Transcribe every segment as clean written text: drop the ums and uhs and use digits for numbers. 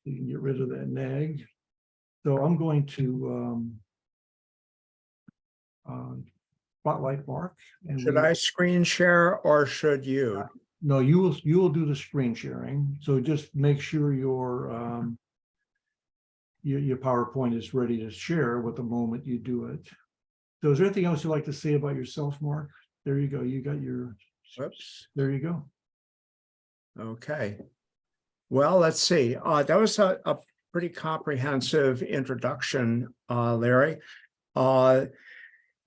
You can get rid of that nag. So I'm going to spotlight Mark. And Should I screen share or should you? No, you will do the screen sharing. So just make sure your PowerPoint is ready to share with the moment you do it. So is there anything else you'd like to say about yourself, Mark? There you go. You got your, Whoops. there you go. Okay. Well, let's see. That was a pretty comprehensive introduction, Larry.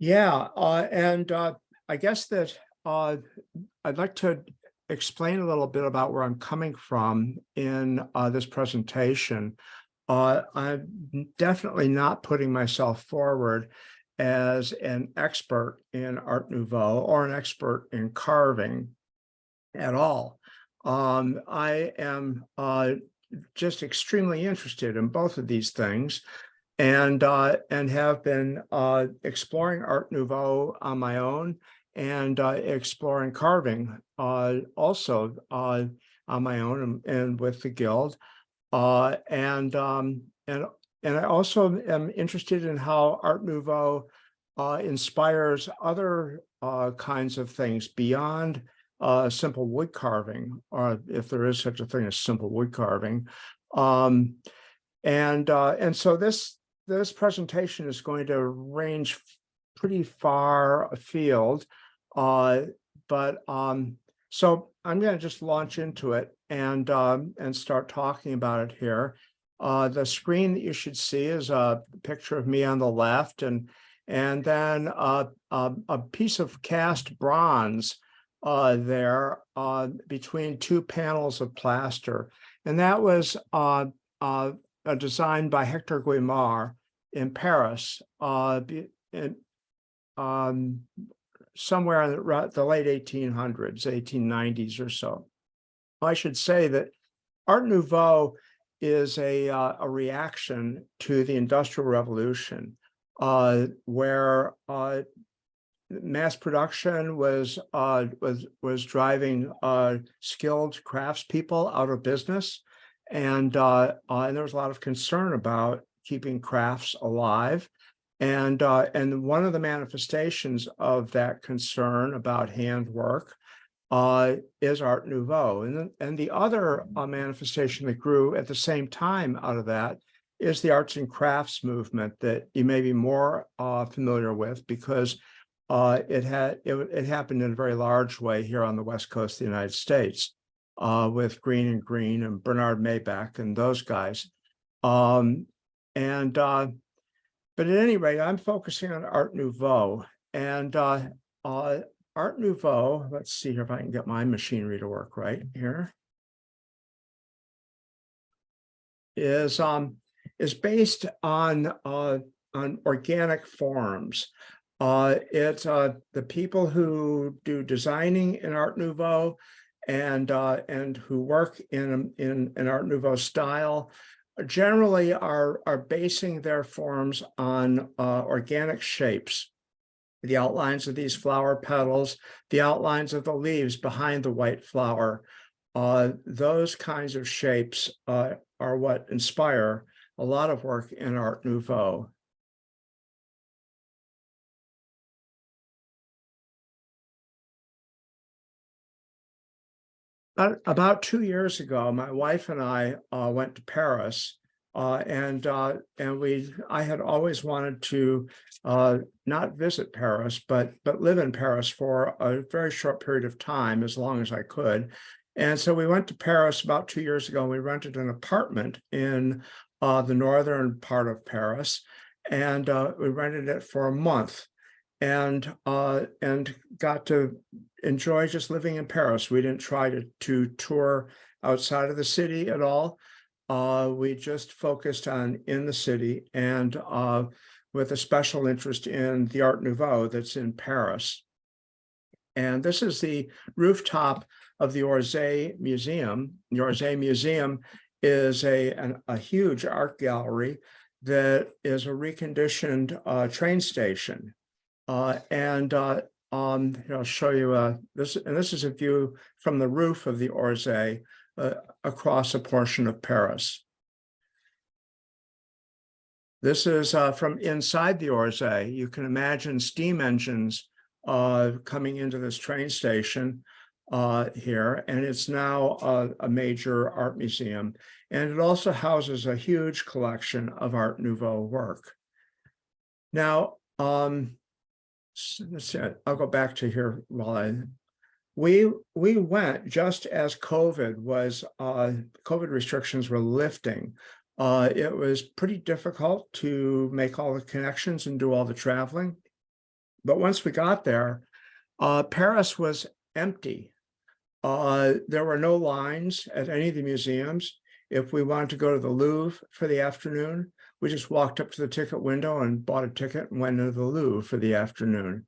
Yeah, and I guess that I'd like to explain a little bit about where I'm coming from in this presentation. I'm definitely not putting myself forward as an expert in Art Nouveau or an expert in carving at all. I am just extremely interested in both of these things, and have been exploring Art Nouveau on my own and exploring carving also on my own and with the Guild. And I also am interested in how Art Nouveau inspires other kinds of things beyond simple wood carving, or if there is such a thing as simple wood carving. And so this presentation is going to range pretty far afield, but so I'm going to just launch into it and start talking about it here. The screen that you should see is a picture of me on the left, and then a piece of cast bronze there between two panels of plaster, and that was designed by Hector Guimard in Paris, somewhere in the late 1800s, 1890s or so. I should say that Art Nouveau is a reaction to the Industrial Revolution, where mass production was driving skilled craftspeople out of business, and there was a lot of concern about keeping crafts alive, and one of the manifestations of that concern about handwork is Art Nouveau, and the other manifestation that grew at the same time out of that is the arts and crafts movement that you may be more familiar with, because it happened in a very large way here on the West Coast of the United States, with Green and Green and Bernard Maybach and those guys. But at any rate, I'm focusing on Art Nouveau, and Art Nouveau, let's see here if I can get my machinery to work right here, is based on organic forms. It's the people who do designing in Art Nouveau and who work in Art Nouveau style generally are basing their forms on organic shapes. The outlines of these flower petals, the outlines of the leaves behind the white flower, those kinds of shapes are what inspire a lot of work in Art Nouveau. About 2 years ago, my wife and I went to Paris, and I had always wanted to not visit Paris, but live in Paris for a very short period of time, as long as I could. And so we went to Paris about 2 years ago, and we rented an apartment in the northern part of Paris, and we rented it for a month, and got to enjoy just living in Paris. We didn't try to tour outside of the city at all. We just focused on in the city, and with a special interest in the Art Nouveau that's in Paris. And this is the rooftop of the Orsay Museum. The Orsay Museum is a huge art gallery that is a reconditioned train station. I'll show you this, and this is a view from the roof of the Orsay across a portion of Paris. This is from inside the Orsay. You can imagine steam engines coming into this train station here, and it's now a major art museum. And it also houses a huge collection of Art Nouveau work. Now, let's see, I'll go back to here while we went just as COVID restrictions were lifting. It was pretty difficult to make all the connections and do all the traveling. But once we got there, Paris was empty. There were no lines at any of the museums. If we wanted to go to the Louvre for the afternoon, we just walked up to the ticket window and bought a ticket and went into the Louvre for the afternoon.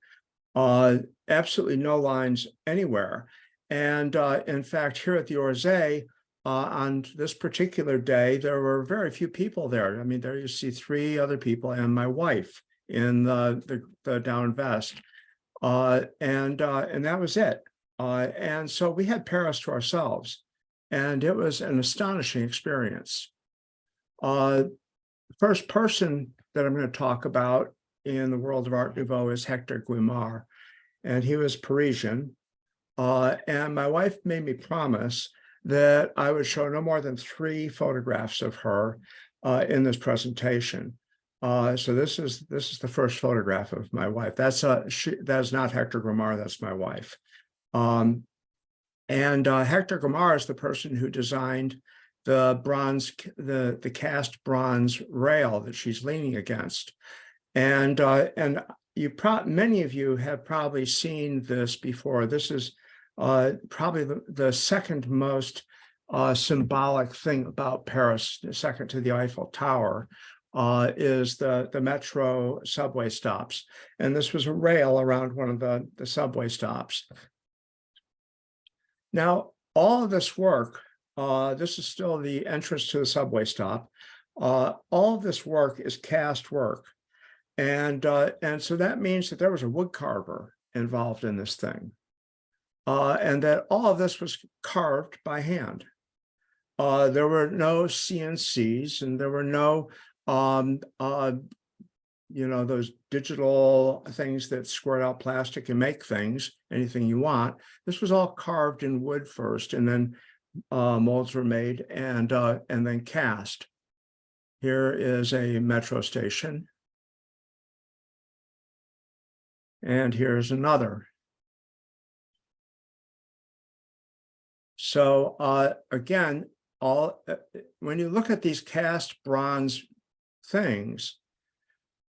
Absolutely no lines anywhere. And in fact, here at the Orsay, on this particular day, there were very few people there. I mean, there you see 3 other people and my wife in the down vest. And that was it. And so we had Paris to ourselves, and it was an astonishing experience. First person that I'm going to talk about in the world of Art Nouveau is Hector Guimard, and he was Parisian. And my wife made me promise that I would show no more than 3 photographs of her in this presentation. So this is the first photograph of my wife. That's not Hector Guimard, that's my wife. And Hector Guimard is the person who designed the bronze, the cast bronze rail that she's leaning against. And many of you have probably seen this before. This is probably the second most symbolic thing about Paris, second to the Eiffel Tower, is the metro subway stops. And this was a rail around one of the subway stops. Now, all of this work, this is still the entrance to the subway stop. All of this work is cast work. And so that means that there was a wood carver involved in this thing. And that all of this was carved by hand. There were no CNCs, and there were no, those digital things that squirt out plastic and make things, anything you want. This was all carved in wood first, and then molds were made and then cast. Here is a metro station. And here's another. So again, when you look at these cast bronze things,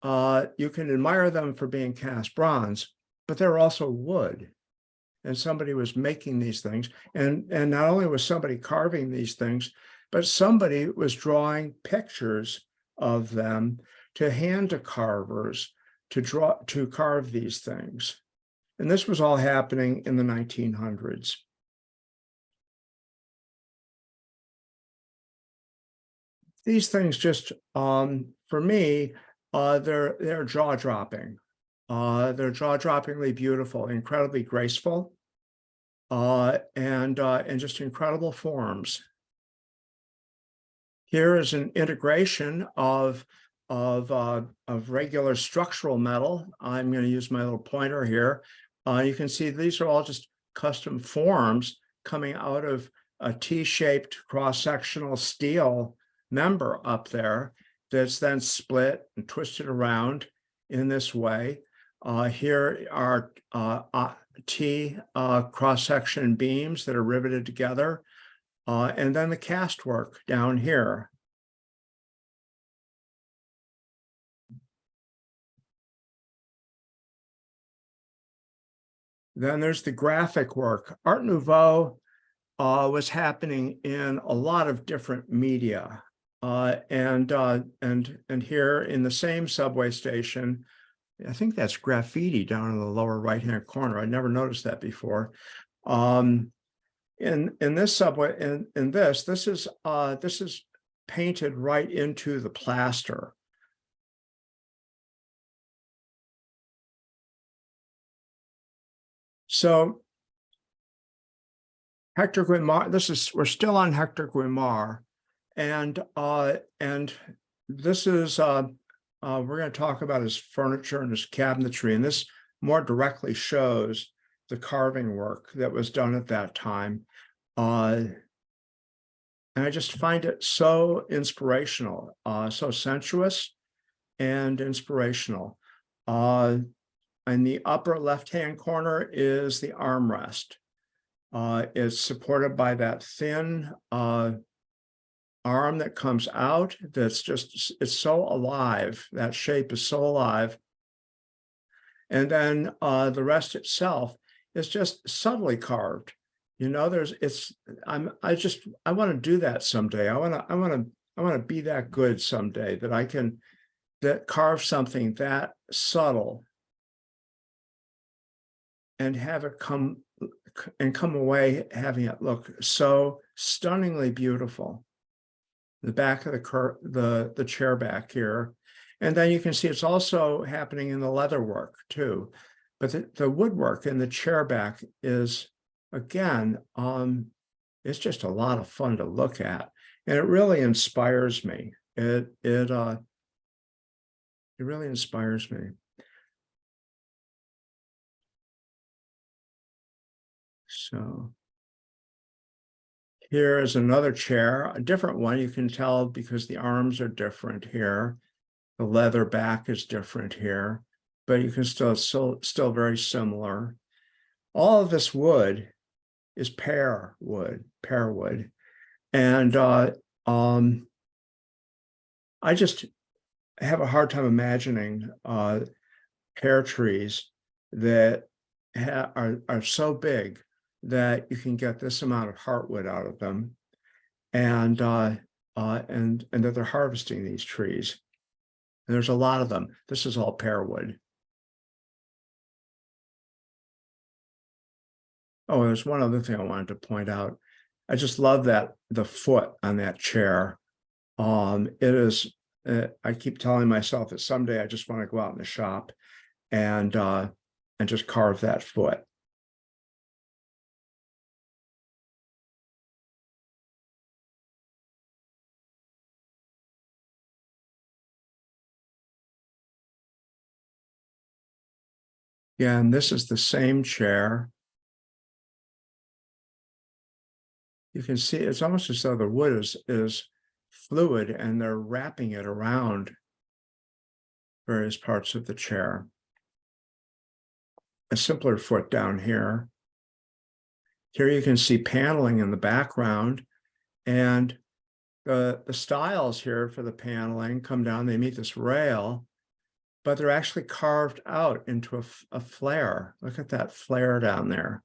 you can admire them for being cast bronze, but they're also wood. And somebody was making these things. And not only was somebody carving these things, but somebody was drawing pictures of them to hand to carvers to carve these things. And this was all happening in the 1900s. These things just, for me, they're jaw-dropping. They're jaw-droppingly beautiful, incredibly graceful, and just incredible forms. Here is an integration of regular structural metal. I'm going to use my little pointer here. You can see these are all just custom forms coming out of a T-shaped cross-sectional steel member up there that's then split and twisted around in this way. Here are T cross-section beams that are riveted together, and then the cast work down here. Then there's the graphic work. Art Nouveau was happening in a lot of different media. And here in the same subway station, I think that's graffiti down in the lower right-hand corner. I never noticed that before. In this subway, in this is painted right into the plaster. So Hector Guimard, we're still on Hector Guimard, and this is we're going to talk about his furniture and his cabinetry, and this more directly shows the carving work that was done at that time. And I just find it so inspirational, so sensuous and inspirational. In the upper left-hand corner is the armrest. It's supported by that thin arm that comes out. That's just, it's so alive. That shape is so alive. And then the rest itself is just subtly carved. You know, I want to do that someday. I want to be that good someday, that I can carve something that subtle and have it come away having it look so stunningly beautiful. The back of the chair back here. And then you can see it's also happening in the leather work too. But the woodwork in the chair back is, again, it's just a lot of fun to look at. And it really inspires me. It really inspires me. So here is another chair, a different one. You can tell because the arms are different here. The leather back is different here, but you can still very similar. All of this wood is pear wood. And I just have a hard time imagining pear trees that are so big that you can get this amount of heartwood out of them, and that they're harvesting these trees. And there's a lot of them. This is all pear wood. Oh, there's one other thing I wanted to point out. I just love that the foot on that chair. It is. I keep telling myself that someday I just want to go out in the shop and just carve that foot. Yeah, and this is the same chair. You can see it's almost as though the wood is fluid and they're wrapping it around various parts of the chair. A simpler foot down here. Here you can see paneling in the background, and the stiles here for the paneling come down, they meet this rail, but they're actually carved out into a flare. Look at that flare down there.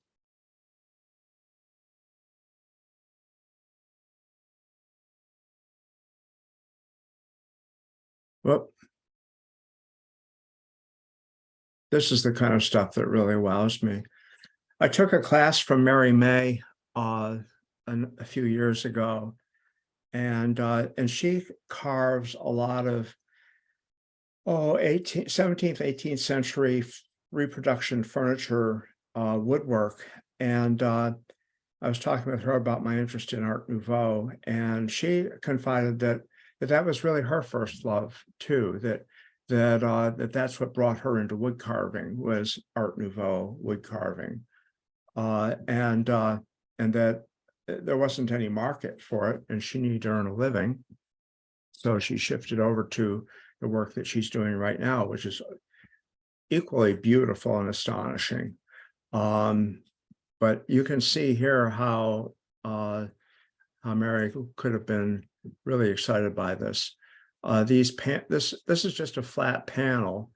Whoop. This is the kind of stuff that really wows me. I took a class from Mary May a few years ago, and she carves a lot of 17th, 18th century reproduction furniture woodwork. And I was talking with her about my interest in Art Nouveau, and she confided that was really her first love too, that's what brought her into wood carving, was Art Nouveau wood carving. And that there wasn't any market for it, and she needed to earn a living. So she shifted over to the work that she's doing right now, which is equally beautiful and astonishing. But you can see here how Mary could have been really excited by this. This is just a flat panel,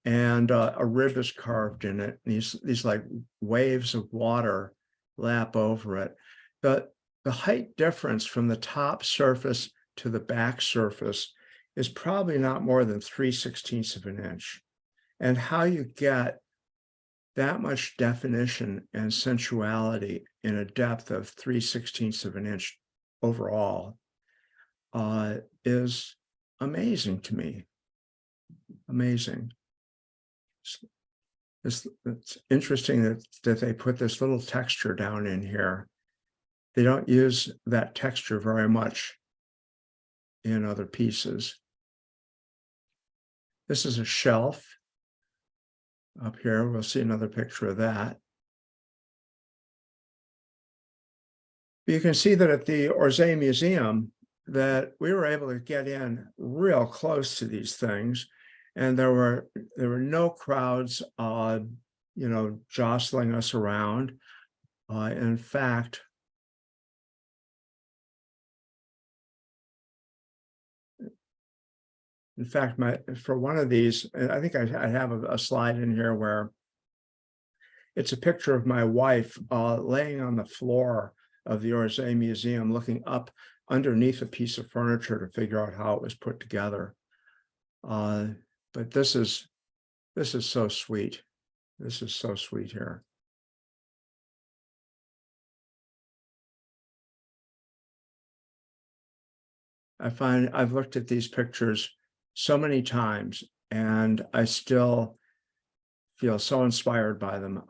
and a rib is carved in it. These like waves of water lap over it. The height difference from the top surface to the back surface is probably not more than 3/16 of an inch. And how you get that much definition and sensuality in a depth of 3/16 of an inch overall is amazing to me. Amazing. It's interesting that they put this little texture down in here. They don't use that texture very much in other pieces. This is a shelf. Up here, we'll see another picture of that. You can see that at the Orsay Museum that we were able to get in real close to these things, and there were no crowds, jostling us around. In fact, for one of these, I think I have a slide in here where it's a picture of my wife laying on the floor of the Orsay Museum, looking up underneath a piece of furniture to figure out how it was put together. But this is so sweet. This is so sweet here. I find I've looked at these pictures so many times, and I still feel so inspired by them.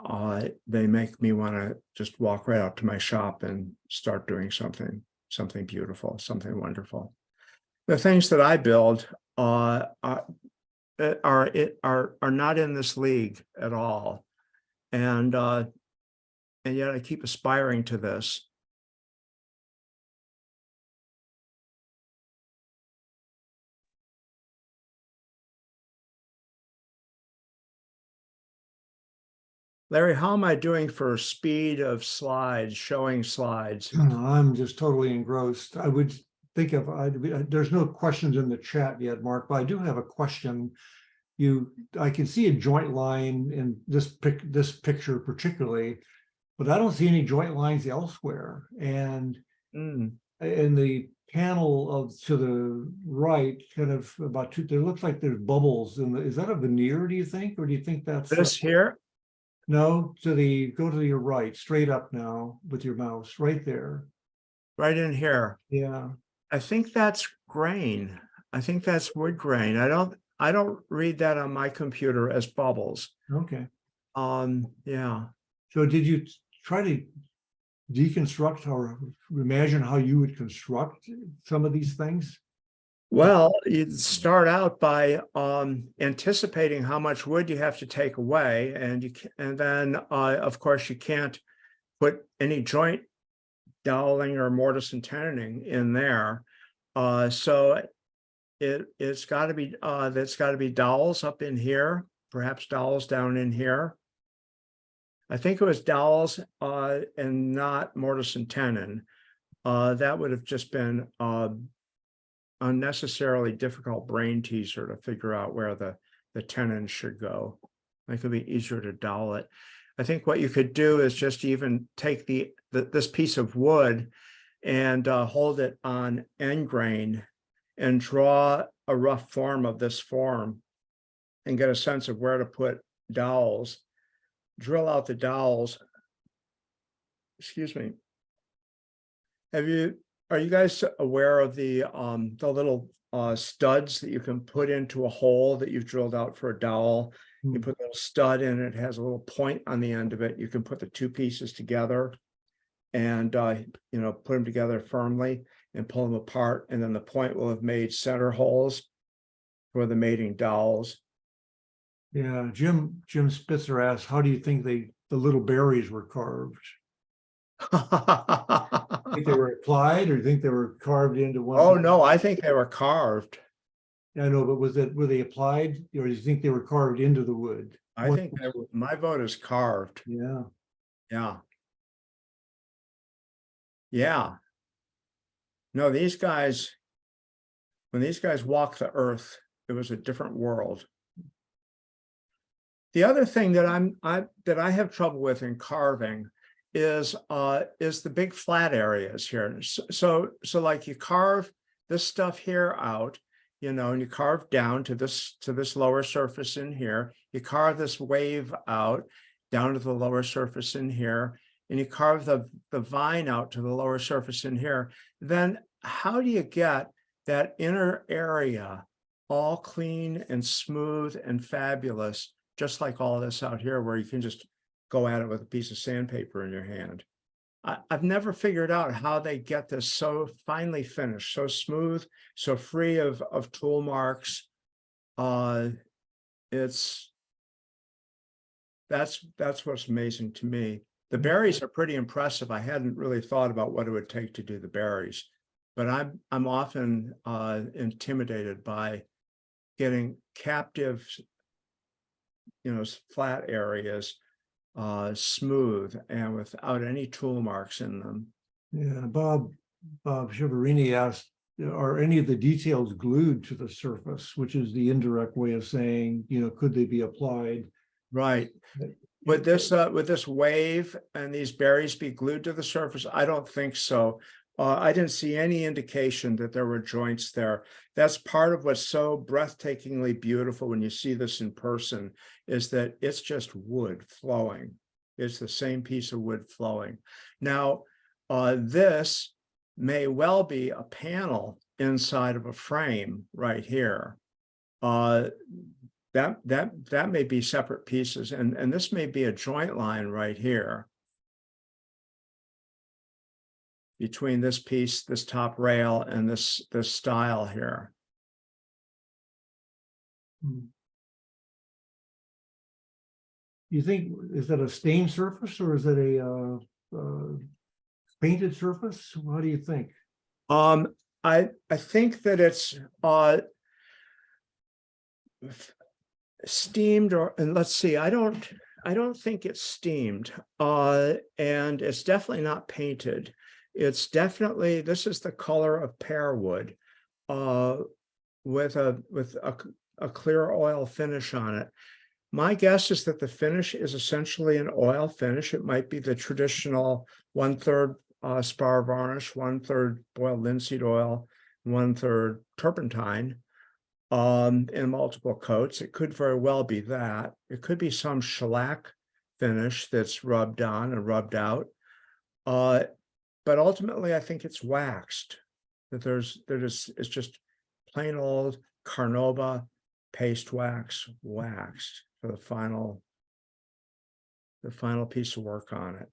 They make me want to just walk right out to my shop and start doing something beautiful, something wonderful. The things that I build are not in this league at all, and yet I keep aspiring to this. Larry, how am I doing for speed of slides, showing slides? I'm just totally engrossed. I would think of, there's no questions in the chat yet, Mark, but I do have a question. I can see a joint line in this picture particularly, but I don't see any joint lines elsewhere. And in the panel to the right, kind of there looks like there's bubbles. Is that a veneer, do you think? Or do you think that's this here? No, go to your right, straight up now with your mouse, right there. Right in here. Yeah. I think that's grain. I think that's wood grain. I don't read that on my computer as bubbles. Okay. Yeah. So did you try to deconstruct or imagine how you would construct some of these things? Well, you'd start out by anticipating how much wood you have to take away, and then of course you can't put any joint doweling or mortise and tenoning in there. So it's got to be dowels up in here, perhaps dowels down in here. I think it was dowels and not mortise and tenon. That would have just been unnecessarily difficult brain teaser to figure out where the tenon should go. It could be easier to dowel it. I think what you could do is just even take this piece of wood and hold it on end grain and draw a rough form of this form and get a sense of where to put dowels. Drill out the dowels. Excuse me. Are you guys aware of the little studs that you can put into a hole that you've drilled out for a dowel? You put a little stud in, it has a little point on the end of it. You can put the two pieces together and put them together firmly and pull them apart, and then the point will have made center holes for the mating dowels. Yeah, Jim Spitzer asked, how do you think the little berries were carved? Think they were applied, or do you think they were carved into one? Oh no, I think they were carved. I know, but were they applied, or do you think they were carved into the wood? I think my vote is carved. Yeah. Yeah. Yeah. No, these guys, when these guys walked the earth, it was a different world. The other thing that I have trouble with in carving is the big flat areas here. So like you carve this stuff here out, and you carve down to this lower surface in here. You carve this wave out down to the lower surface in here, and you carve the vine out to the lower surface in here. Then how do you get that inner area all clean and smooth and fabulous, just like all this out here, where you can just go at it with a piece of sandpaper in your hand? I've never figured out how they get this so finely finished, so smooth, so free of tool marks. it's that's what's amazing to me. The berries are pretty impressive. I hadn't really thought about what it would take to do the berries, but I'm often intimidated by getting captive, flat areas smooth and without any tool marks in them. Yeah, Bob Chiaverini asked, are any of the details glued to the surface, which is the indirect way of saying, could they be applied? Right. Would this wave and these berries be glued to the surface? I don't think so. I didn't see any indication that there were joints there. That's part of what's so breathtakingly beautiful when you see this in person, is that it's just wood flowing. It's the same piece of wood flowing. Now, this may well be a panel inside of a frame right here. That may be separate pieces, and this may be a joint line right here between this piece, this top rail, and this stile here. You think, is that a stained surface or is it a painted surface? How do you think? I think that it's steamed, and let's see, I don't think it's steamed, and it's definitely not painted. It's definitely, this is the color of pear wood, with a clear oil finish on it. My guess is that the finish is essentially an oil finish. It might be the traditional 1/3 spar varnish, 1/3 boiled linseed oil, 1/3 turpentine, in multiple coats. It could very well be that. It could be some shellac finish that's rubbed on and rubbed out. But ultimately, I think it's waxed. That it's just plain old Carnauba paste wax waxed for the final piece of work on it.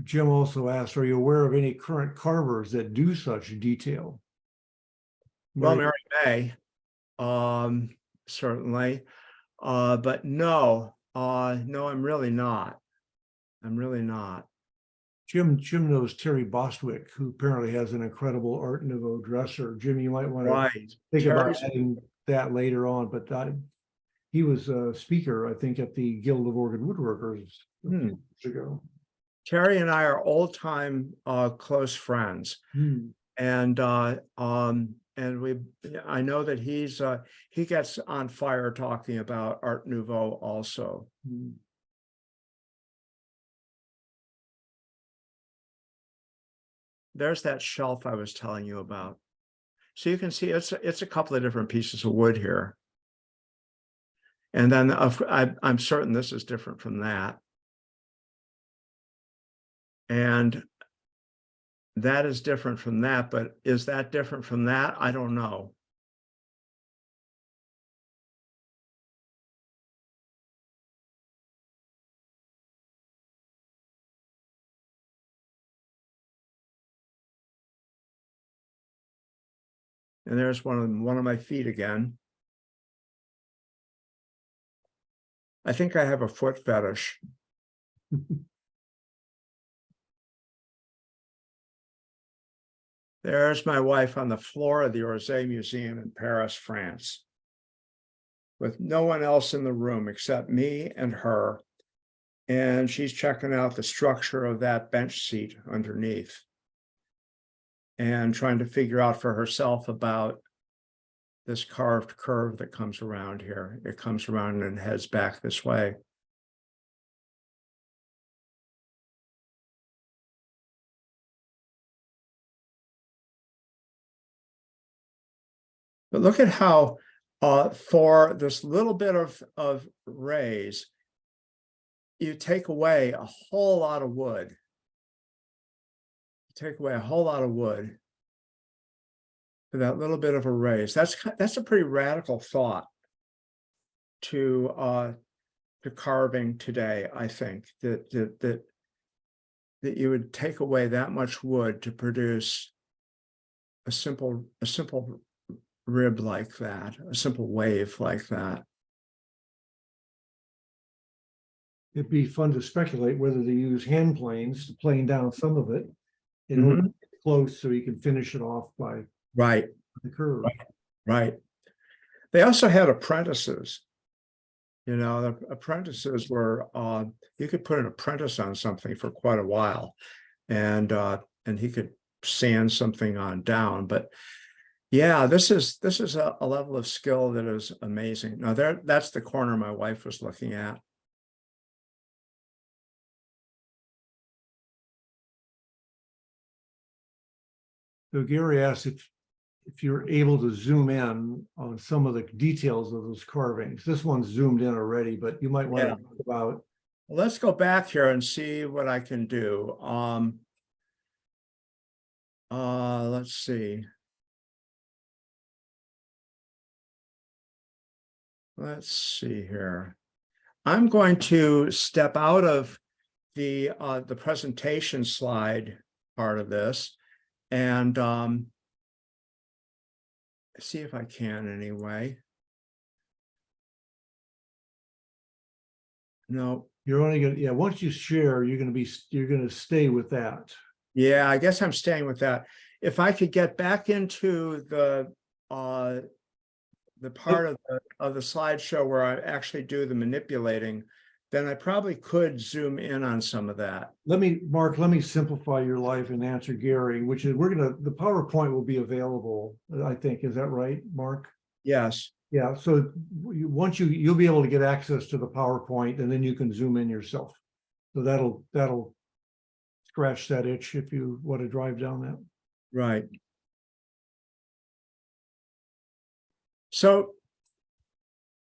Jim also asked, are you aware of any current carvers that do such detail? Well, Mary May, certainly. But no, I'm really not. I'm really not. Jim knows Terry Bostwick, who apparently has an incredible Art Nouveau dresser. Jim, you might want to think about adding that later on, but he was a speaker, I think, at the Guild of Organ Woodworkers a few years ago. Terry and I are old-time close friends, and I know that he gets on fire talking about Art Nouveau also. There's that shelf I was telling you about. So you can see it's a couple of different pieces of wood here. And then I'm certain this is different from that. And that is different from that, but is that different from that? I don't know. And there's one of my feet again. I think I have a foot fetish. There's my wife on the floor of the Orsay Museum in Paris, France, with no one else in the room except me and her. And she's checking out the structure of that bench seat underneath and trying to figure out for herself about this carved curve that comes around here. It comes around and heads back this way. But look at how for this little bit of rays, you take away a whole lot of wood. Take away a whole lot of wood for that little bit of a raise. That's a pretty radical thought to carving today. I think that that you would take away that much wood to produce a simple rib like that, a simple wave like that. It'd be fun to speculate whether they use hand planes to plane down some of it in order to get close so you can finish it off by Right, the curve. right. They also had apprentices. You know, the apprentices were, you could put an apprentice on something for quite a while, and he could sand something on down. But yeah, this is a level of skill that is amazing. Now that's the corner my wife was looking at. So Gary asked if you're able to zoom in on some of the details of those carvings. This one's zoomed in already, but you might want to talk about. Let's go back here and see what I can do. Let's see. Let's see here. I'm going to step out of the presentation slide part of this and see if I can anyway. No. You're only gonna, yeah, once you share, you're gonna stay with that. Yeah, I guess I'm staying with that. If I could get back into the part of the slideshow where I actually do the manipulating, then I probably could zoom in on some of that. Mark, let me simplify your life and answer Gary, which is the PowerPoint will be available, I think. Is that right, Mark? Yes. Yeah, so once you'll be able to get access to the PowerPoint, and then you can zoom in yourself. So that'll scratch that itch if you want to drive down that. Right. So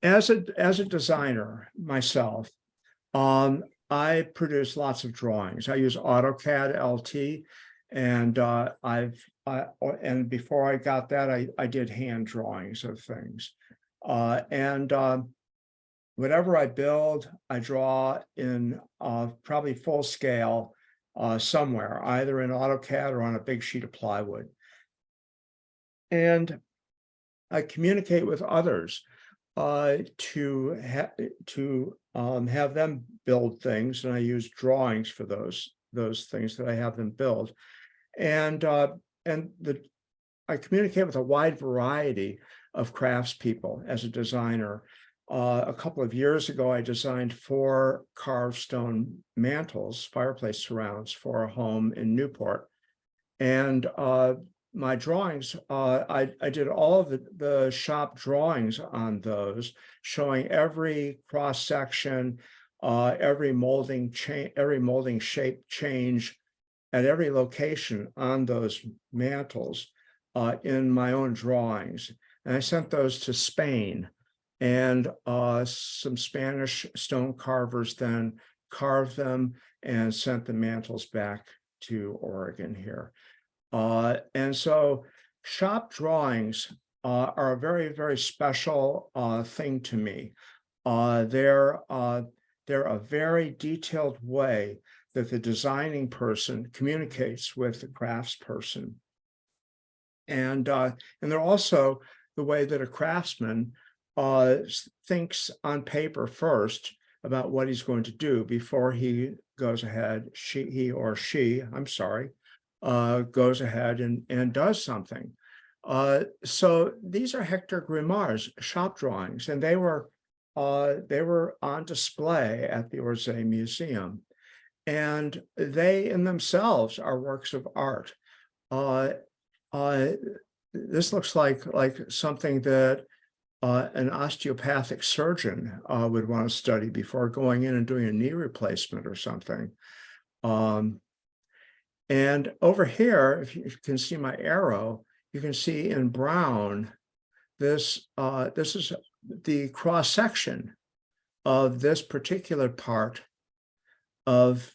as a designer myself, I produce lots of drawings. I use AutoCAD LT, and and before I got that, I did hand drawings of things. Whatever I build, I draw in probably full scale somewhere, either in AutoCAD or on a big sheet of plywood. And I communicate with others to have them build things, and I use drawings for those things that I have them build. And I communicate with a wide variety of craftspeople as a designer. A couple of years ago, I designed 4 carved stone mantles, fireplace surrounds for a home in Newport. And my drawings, I did all of the shop drawings on those, showing every cross section, every molding shape change at every location on those mantles in my own drawings. And I sent those to Spain, and some Spanish stone carvers then carved them and sent the mantles back to Oregon here. And so shop drawings are a very, very special thing to me. They're a very detailed way that the designing person communicates with the craftsperson. And they're also the way that a craftsman thinks on paper first about what he's going to do before he goes ahead, goes ahead and does something. So these are Hector Grimar's shop drawings, and they were on display at the Orsay Museum, and they in themselves are works of art. This looks like something that an osteopathic surgeon would want to study before going in and doing a knee replacement or something. And over here, if you can see my arrow, you can see in brown, this is the cross section of this particular part of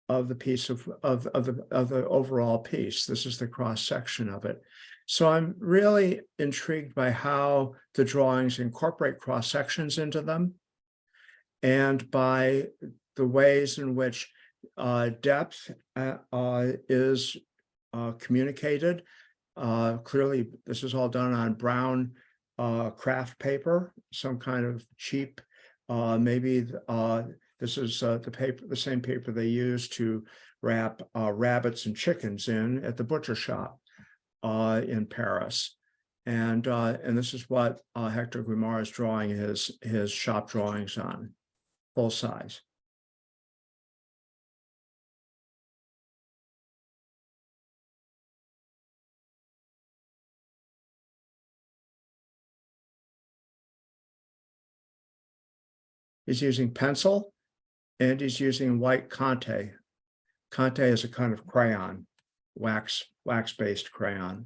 the piece of the overall piece. This is the cross section of it. So I'm really intrigued by how the drawings incorporate cross sections into them, and by the ways in which depth is communicated. Clearly, this is all done on brown craft paper, some kind of cheap, maybe this is the same paper they use to wrap rabbits and chickens in at the butcher shop in Paris. And this is what Hector Guimard is drawing his shop drawings on, full size. He's using pencil and he's using white Conte. Conte is a kind of crayon, wax-based crayon.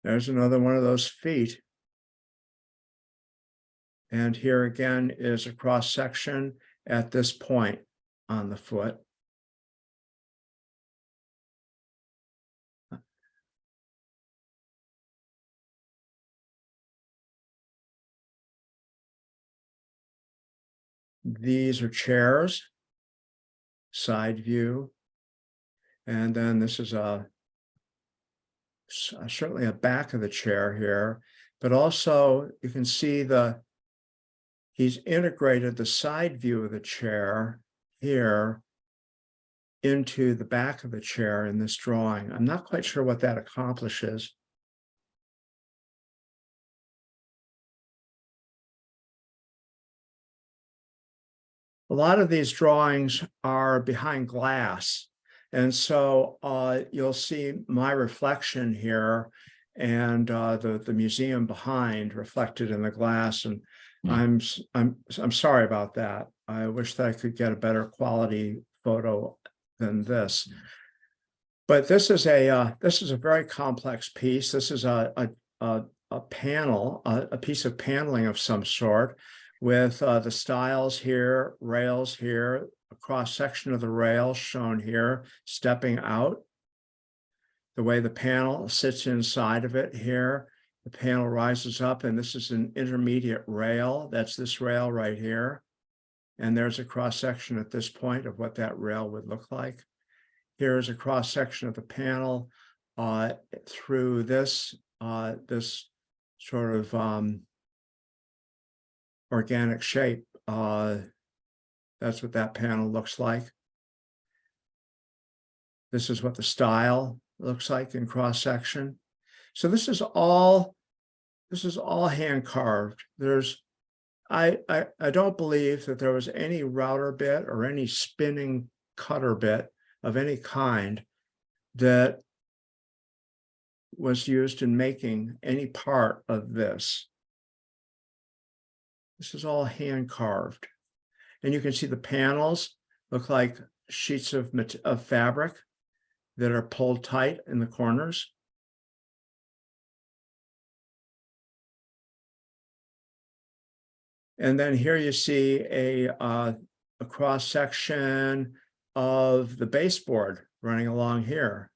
There's another one of those feet. And here again is a cross section at this point on the foot. These are chairs, side view. And then this is certainly a back of the chair here, but also you can see he's integrated the side view of the chair here into the back of the chair in this drawing. I'm not quite sure what that accomplishes. A lot of these drawings are behind glass. And so you'll see my reflection here and the museum behind reflected in the glass. And I'm sorry about that. I wish that I could get a better quality photo than this. But this is a very complex piece. This is a panel, a piece of paneling of some sort, with the stiles here, rails here, a cross section of the rail shown here, stepping out. The way the panel sits inside of it here, the panel rises up, and this is an intermediate rail. That's this rail right here. And there's a cross section at this point of what that rail would look like. Here is a cross section of the panel through this sort of organic shape. That's what that panel looks like. This is what the style looks like in cross section. So this is all hand carved. I don't believe that there was any router bit or any spinning cutter bit of any kind that was used in making any part of this. This is all hand carved. And you can see the panels look like sheets of fabric that are pulled tight in the corners. And then here you see a cross section of the baseboard running along here.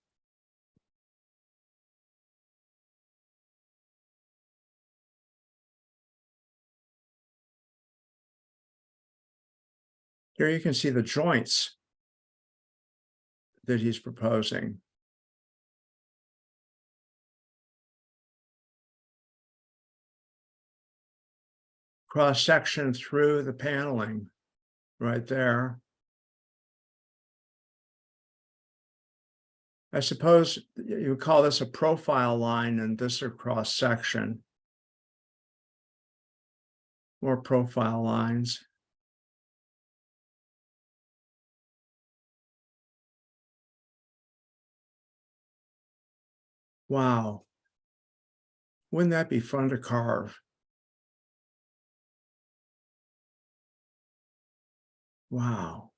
Here you can see the joints that he's proposing. Cross section through the paneling right there. I suppose you would call this a profile line and this a cross section. More profile lines. Wow. Wouldn't that be fun to carve? Wow.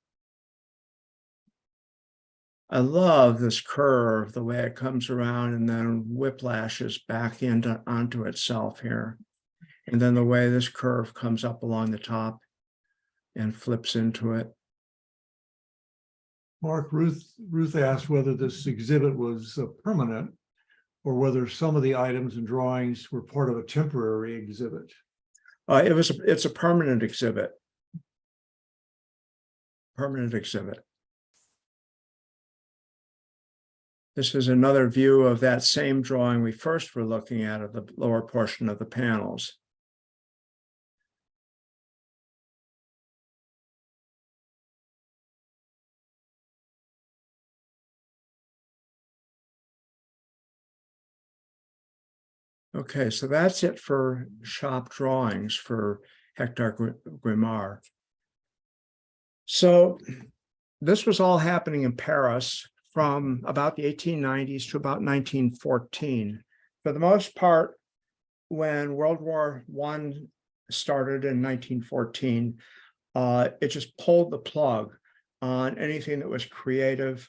I love this curve, the way it comes around and then whiplashes back onto itself here. And then the way this curve comes up along the top and flips into it. Mark, Ruth asked whether this exhibit was permanent or whether some of the items and drawings were part of a temporary exhibit. It's a permanent exhibit. Permanent exhibit. This is another view of that same drawing we first were looking at the lower portion of the panels. Okay, so that's it for shop drawings for Hector Guimard. So this was all happening in Paris from about the 1890s to about 1914. For the most part, when World War I started in 1914, it just pulled the plug on anything that was creative,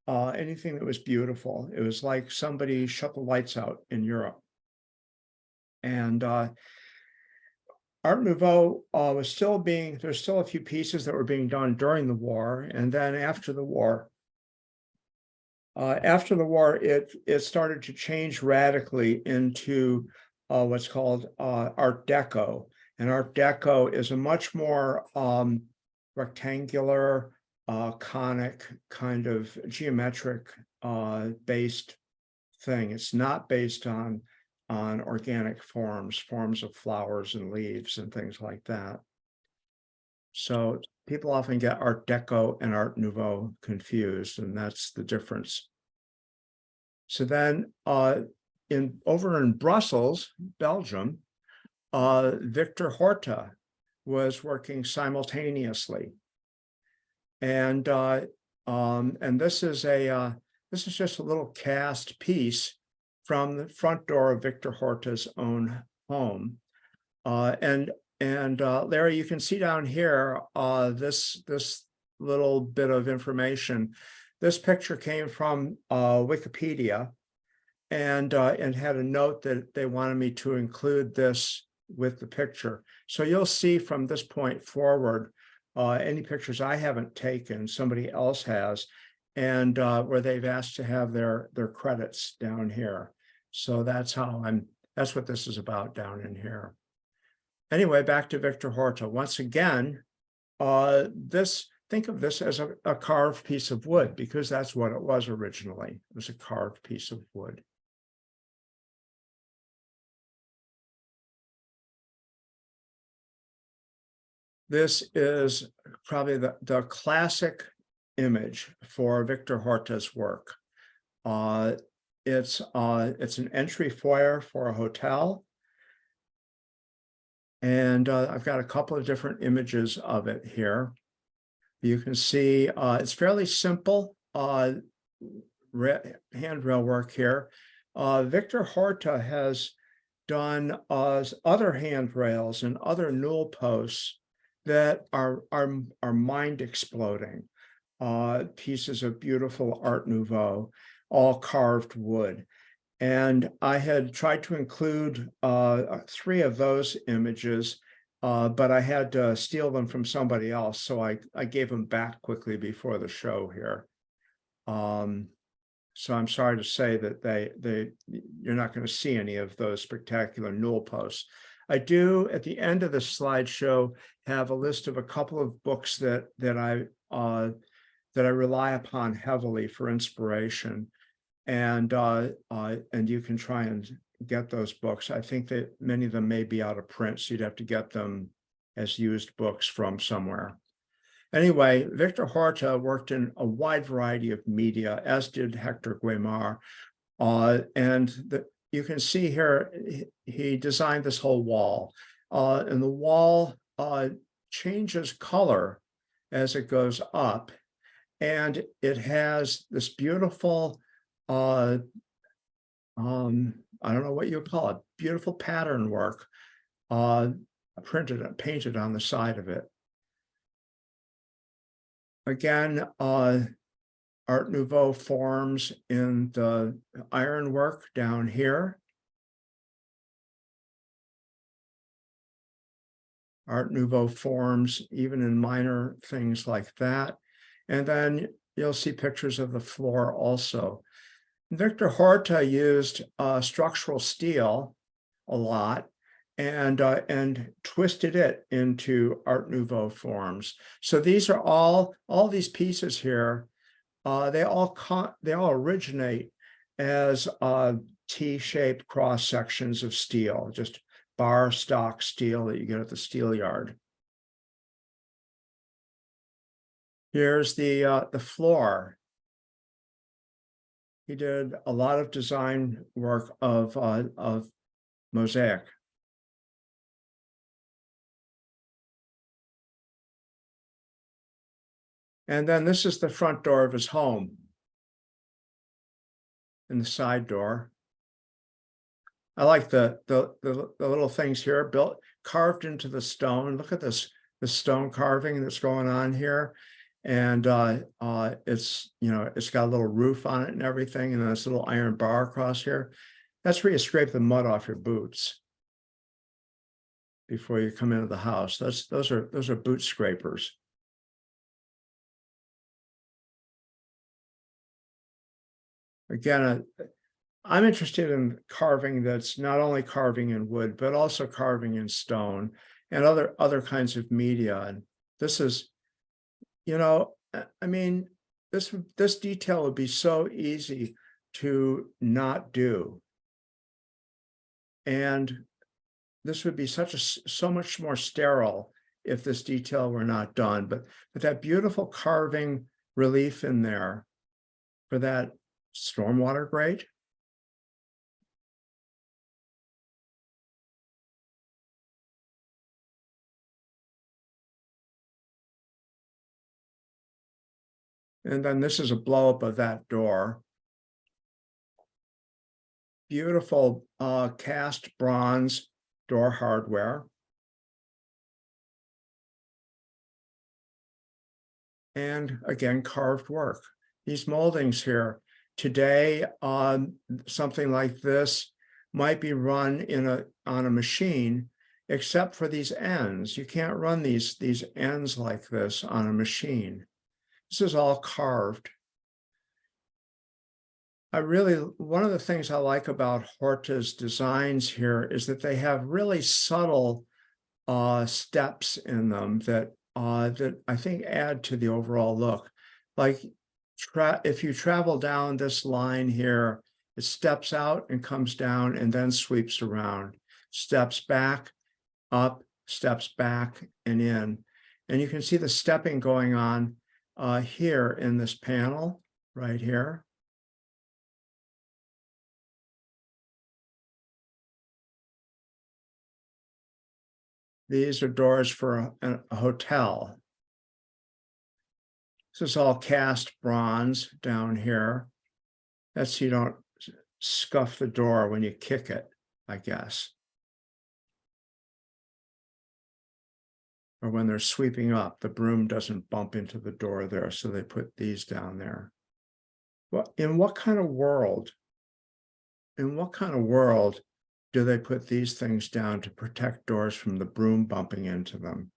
anything that was beautiful. It was like somebody shut the lights out in Europe. And Art Nouveau was still being, there's still a few pieces that were being done during the war. And then after the war, it started to change radically into what's called Art Deco. And Art Deco is a much more rectangular, conic, kind of geometric based thing. It's not based on organic forms of flowers and leaves and things like that. So people often get Art Deco and Art Nouveau confused, and that's the difference. So then over in Brussels, Belgium, Victor Horta was working simultaneously. And this is just a little cast piece from the front door of Victor Horta's own home. And Larry, you can see down here this little bit of information. This picture came from Wikipedia, and had a note that they wanted me to include this with the picture. So you'll see from this point forward, any pictures I haven't taken, somebody else has, and where they've asked to have their credits down here. So that's what this is about down in here. Anyway, back to Victor Horta. Once again, think of this as a carved piece of wood, because that's what it was originally. It was a carved piece of wood. This is probably the classic image for Victor Horta's work. It's an entry foyer for a hotel. And I've got a couple of different images of it here. You can see it's fairly simple handrail work here. Victor Horta has done other handrails and other newel posts that are mind exploding. Pieces of beautiful Art Nouveau, all carved wood. And I had tried to include 3 of those images, but I had to steal them from somebody else. So I gave them back quickly before the show here. So I'm sorry to say that you're not going to see any of those spectacular newel posts. I do, at the end of the slideshow, have a list of a couple of books that I rely upon heavily for inspiration. And you can try and get those books. I think that many of them may be out of print, so you'd have to get them as used books from somewhere. Anyway, Victor Horta worked in a wide variety of media, as did Hector Guimard. You can see here, he designed this whole wall. And the wall changes color as it goes up. And it has this beautiful I don't know what you call it, beautiful pattern work, printed and painted on the side of it. Again, Art Nouveau forms in the ironwork down here. Art Nouveau forms even in minor things like that. And then you'll see pictures of the floor also. Victor Horta used structural steel a lot and twisted it into Art Nouveau forms. So these are all these pieces here. They all originate as T-shaped cross sections of steel, just bar stock steel that you get at the steel yard. Here's the floor. He did a lot of design work of mosaic. And then this is the front door of his home. And the side door. I like the little things here carved into the stone. Look at this, the stone carving that's going on here. And it's, you know, it's got a little roof on it and everything, and then this little iron bar across here. That's where you scrape the mud off your boots before you come into the house. Those are boot scrapers. Again, I'm interested in carving that's not only carving in wood, but also carving in stone and other kinds of media. And this is, you know, I mean, this detail would be so easy to not do. And this would be so much more sterile if this detail were not done. But that beautiful carving relief in there for that stormwater grate. And then this is a blow up of that door. Beautiful cast bronze door hardware. And again, carved work. These moldings here today, something like this might be run on a machine, except for these ends. You can't run these ends like this on a machine. This is all carved. One of the things I like about Horta's designs here is that they have really subtle steps in them that I think add to the overall look. Like if you travel down this line here, it steps out and comes down and then sweeps around, steps back, up, steps back and in. And you can see the stepping going on here in this panel right here. These are doors for a hotel. This is all cast bronze down here. That's so you don't scuff the door when you kick it, I guess. Or when they're sweeping up, the broom doesn't bump into the door there, so they put these down there. Well, in what kind of world do they put these things down to protect doors from the broom bumping into them?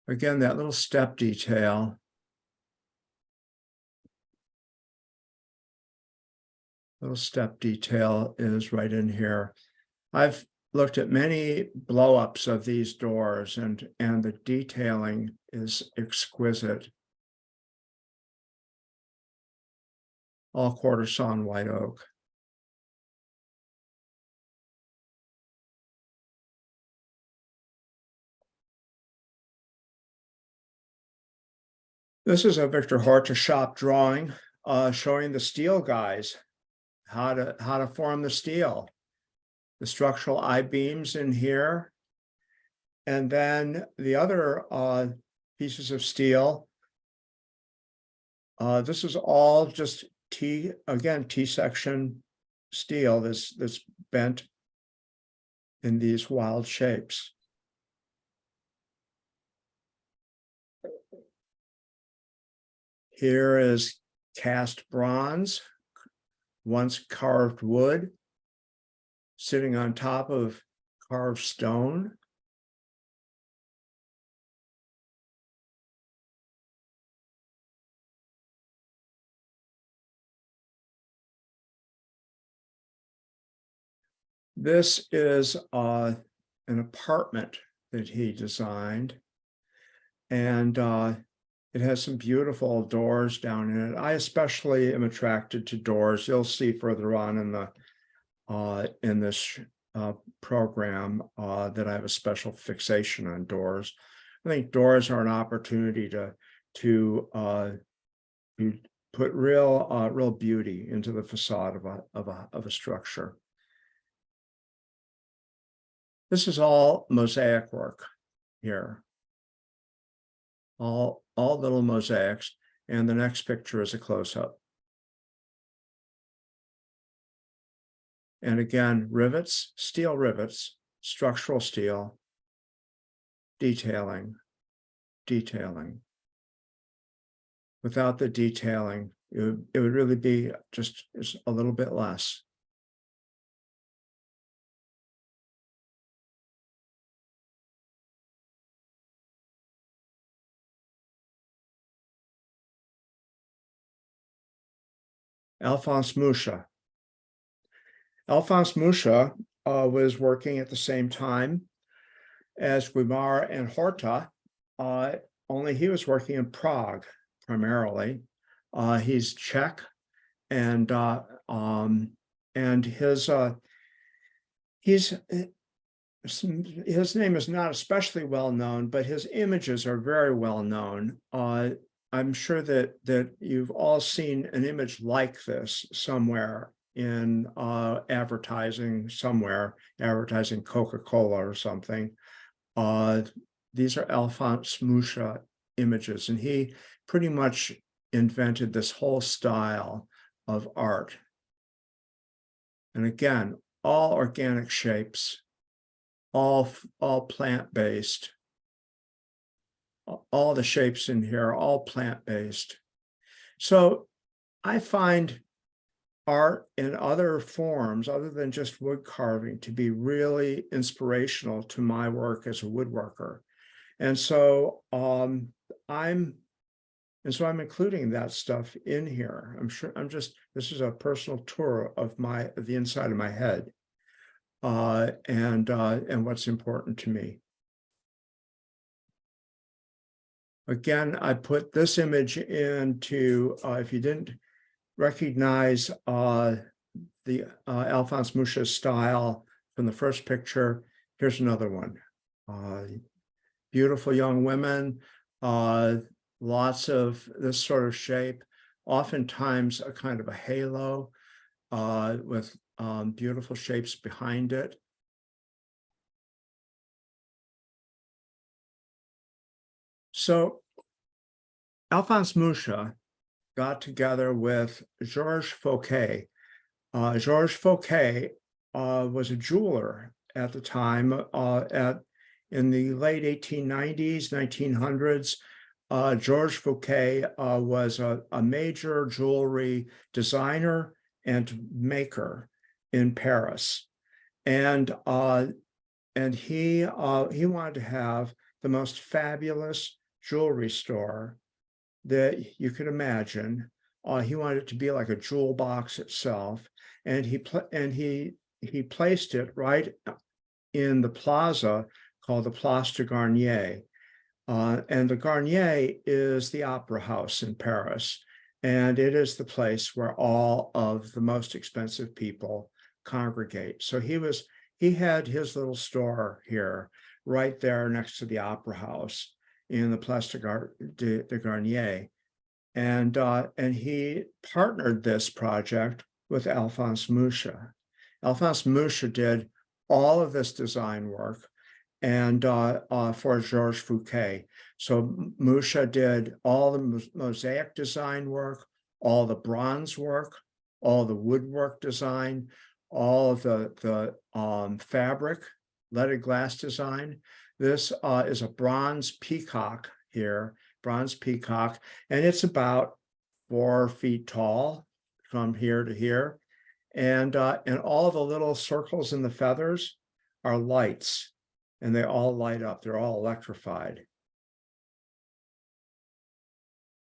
Again, that little step detail. Little step detail is right in here. I've looked at many blow-ups of these doors, and the detailing is exquisite. All quarter sawn white oak. This is a Victor Horta shop drawing showing the steel guys how to form the steel. The structural I-beams in here. And then the other pieces of steel. This is all just T-section steel that's bent in these wild shapes. Here is cast bronze, once carved wood, sitting on top of carved stone. This is an apartment that he designed, and it has some beautiful doors down in it. I especially am attracted to doors. You'll see further on in this program that I have a special fixation on doors. I think doors are an opportunity to put real beauty into the facade of a structure. This is all mosaic work here. All little mosaics, and the next picture is a close-up. And again, rivets, steel rivets, structural steel, detailing. Without the detailing, it would really be just a little bit less. Alphonse Mucha. Alphonse Mucha was working at the same time as Guimar and Horta, only he was working in Prague primarily. He's Czech, and his name is not especially well known, but his images are very well known. I'm sure that you've all seen an image like this somewhere in advertising somewhere, advertising Coca-Cola or something. These are Alphonse Mucha images, and he pretty much invented this whole style of art. And again, all organic shapes, all plant-based. All the shapes in here are all plant-based. So I find art in other forms other than just wood carving to be really inspirational to my work as a woodworker. And so I'm including that stuff in here. This is a personal tour of the inside of my head, and what's important to me. Again, I put this image into, if you didn't recognize the Alphonse Mucha style from the first picture, here's another one. Beautiful young women, lots of this sort of shape, oftentimes a kind of a halo with beautiful shapes behind it. So Alphonse Mucha got together with Georges Fouquet. Georges Fouquet was a jeweler at the time, in the late 1890s, 1900s. Georges Fouquet was a major jewelry designer and maker in Paris, and he wanted to have the most fabulous jewelry store that you could imagine. He wanted it to be like a jewel box itself, and he placed it right in the plaza called the Place de Garnier. And the Garnier is the opera house in Paris, and it is the place where all of the most expensive people congregate. So he had his little store here, right there next to the opera house in the Place de Garnier. And he partnered this project with Alphonse Mucha. Alphonse Mucha did all of this design work and for Georges Fouquet. So Mucha did all the mosaic design work, all the bronze work, all the woodwork design, all of the fabric, leaded glass design. This is a bronze peacock here, bronze peacock, and it's about 4 feet tall from here to here. And all the little circles in the feathers are lights, and they all light up. They're all electrified.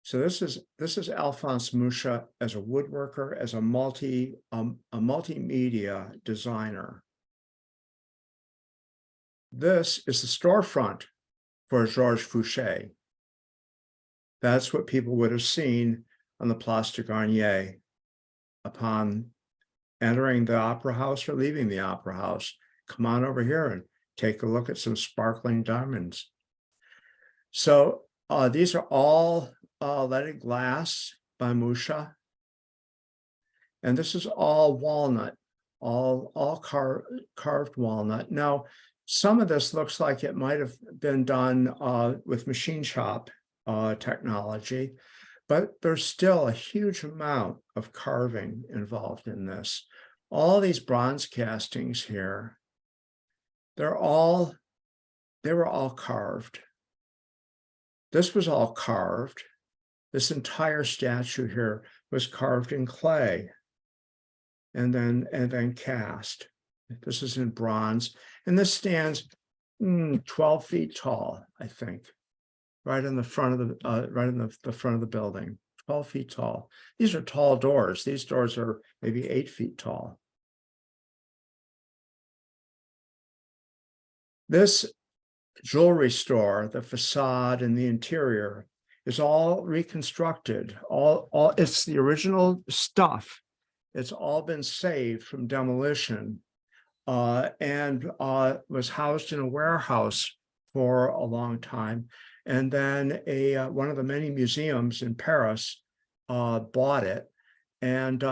So this is Alphonse Mucha as a woodworker, as a multimedia designer. This is the storefront for Georges Fouché. That's what people would have seen on the Place de Garnier upon entering the opera house or leaving the opera house. Come on over here and take a look at some sparkling diamonds. So these are all leaded glass by Musha. And this is all walnut, all carved walnut. Now, some of this looks like it might have been done with machine shop technology, but there's still a huge amount of carving involved in this. All these bronze castings here, they were all carved. This was all carved. This entire statue here was carved in clay and then cast. This is in bronze, and this stands 12 feet tall, I think, right in the front of the front of the building. 12 feet tall. These are tall doors. These doors are maybe 8 feet tall. This jewelry store, the facade and the interior, is all reconstructed. All it's the original stuff. It's all been saved from demolition and was housed in a warehouse for a long time. And then one of the many museums in Paris bought it and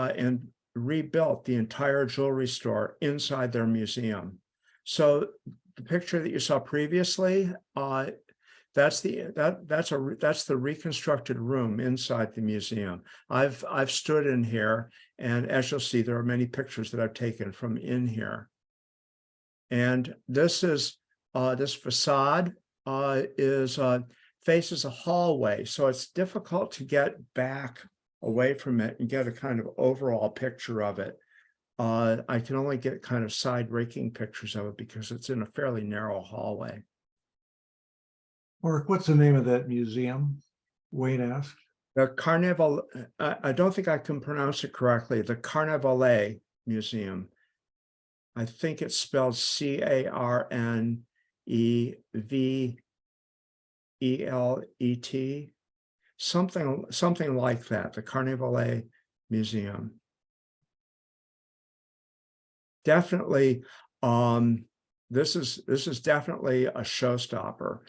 rebuilt the entire jewelry store inside their museum. So the picture that you saw previously, that's the reconstructed room inside the museum. I've stood in here, and as you'll see, there are many pictures that I've taken from in here. And this is this facade faces a hallway, so it's difficult to get back away from it and get a kind of overall picture of it. I can only get kind of side raking pictures of it because it's in a fairly narrow hallway. Mark, what's the name of that museum? Wayne asked. The Carnaval, I don't think I can pronounce it correctly, the Carnavalet Museum. I think it's spelled Carnevelet, something like that, the Carnavalet Museum. Definitely, this is definitely a showstopper.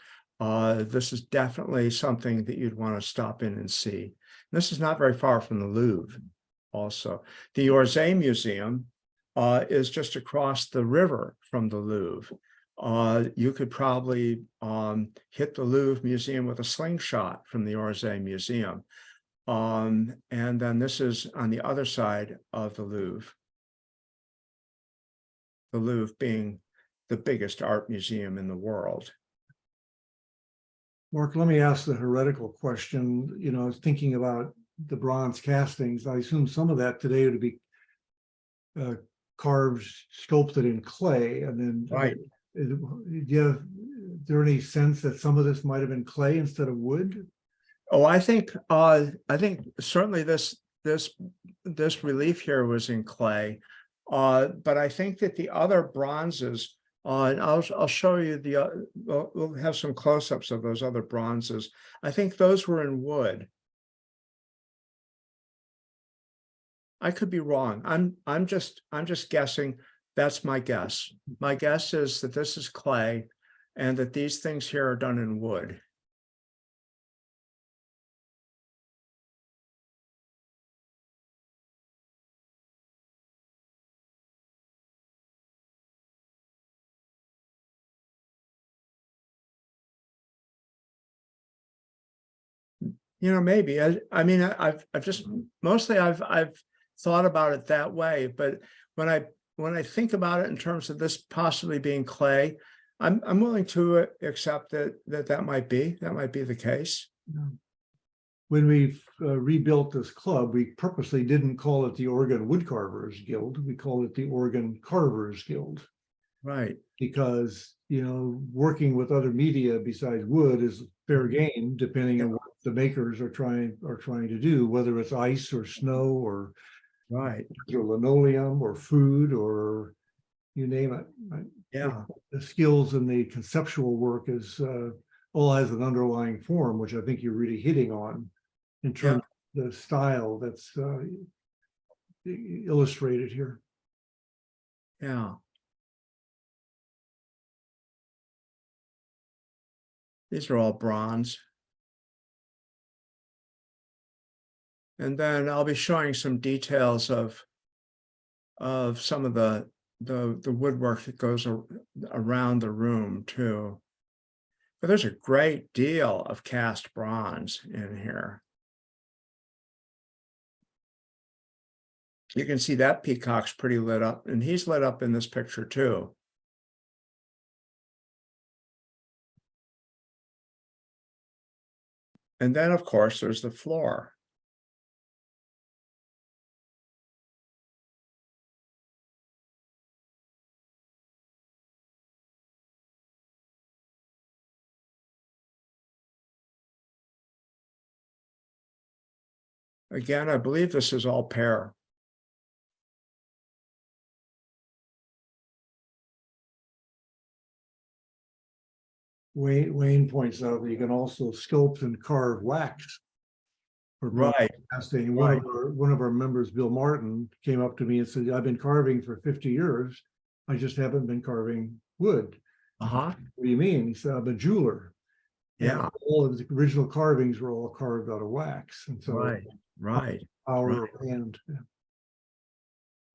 This is definitely something that you'd want to stop in and see. This is not very far from the Louvre also. The Orsay Museum is just across the river from the Louvre. You could probably hit the Louvre Museum with a slingshot from the Orsay Museum. And then this is on the other side of the Louvre. The Louvre being the biggest art museum in the world. Mark, let me ask the heretical question. You know, I was thinking about the bronze castings. I assume some of that today would be carved, sculpted in clay, and then Right. Is there any sense that some of this might have been clay instead of wood? Oh, I think certainly this relief here was in clay, but I think that the other bronzes, and I'll show you we'll have some close-ups of those other bronzes. I think those were in wood. I could be wrong. I'm just guessing. That's my guess. My guess is that this is clay and that these things here are done in wood. You know, maybe. I mean, I've just mostly I've thought about it that way, but when I think about it in terms of this possibly being clay, I'm willing to accept that might be the case. When we rebuilt this club, we purposely didn't call it the Oregon Woodcarvers Guild. We called it the Oregon Carvers Guild. Right. Because, you know, working with other media besides wood is fair game, depending on what the makers are trying to do, whether it's ice or snow or right or linoleum or food or you name it. Right? Yeah, The skills and the conceptual work is all has an underlying form, which I think you're really hitting on in yeah, terms of the style that's illustrated here. yeah. These are all bronze. And then I'll be showing some details of some of the woodwork that goes around the room too. But there's a great deal of cast bronze in here. You can see that peacock's pretty lit up, and he's lit up in this picture too. And then, of course, there's the floor. Again, I believe this is all pear. Wayne points out that you can also sculpt and carve wax. For Right, casting. right. One of our members, Bill Martin, came up to me and said, "I've been carving for 50 years. I just haven't been carving wood." Uh-huh. What do you mean? He said, "I'm a jeweler." And Yeah, all of the original carvings were all carved out of wax. And so right, right, power right. of hand.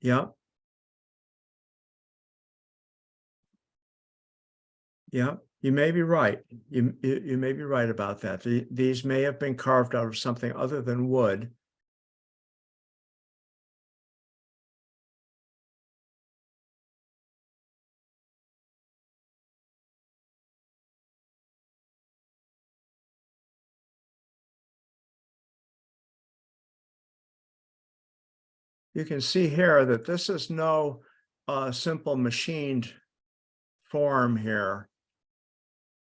Yep. Yeah, you may be right. You may be right about that. These may have been carved out of something other than wood. You can see here that this is no simple machined form here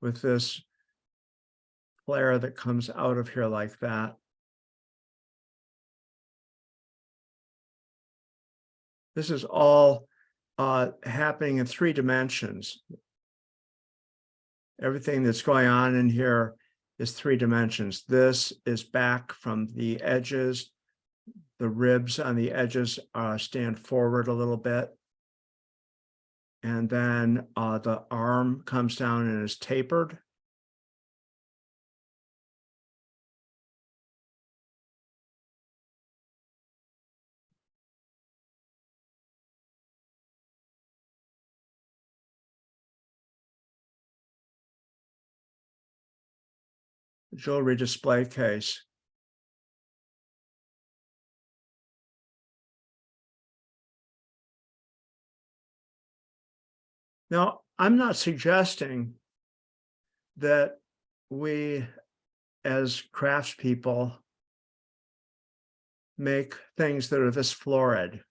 with this flare that comes out of here like that. This is all happening in 3 dimensions. Everything that's going on in here is 3 dimensions. This is back from the edges. The ribs on the edges stand forward a little bit. And then the arm comes down and is tapered. Jewelry display case. Now, I'm not suggesting that we, as craftspeople, make things that are this florid,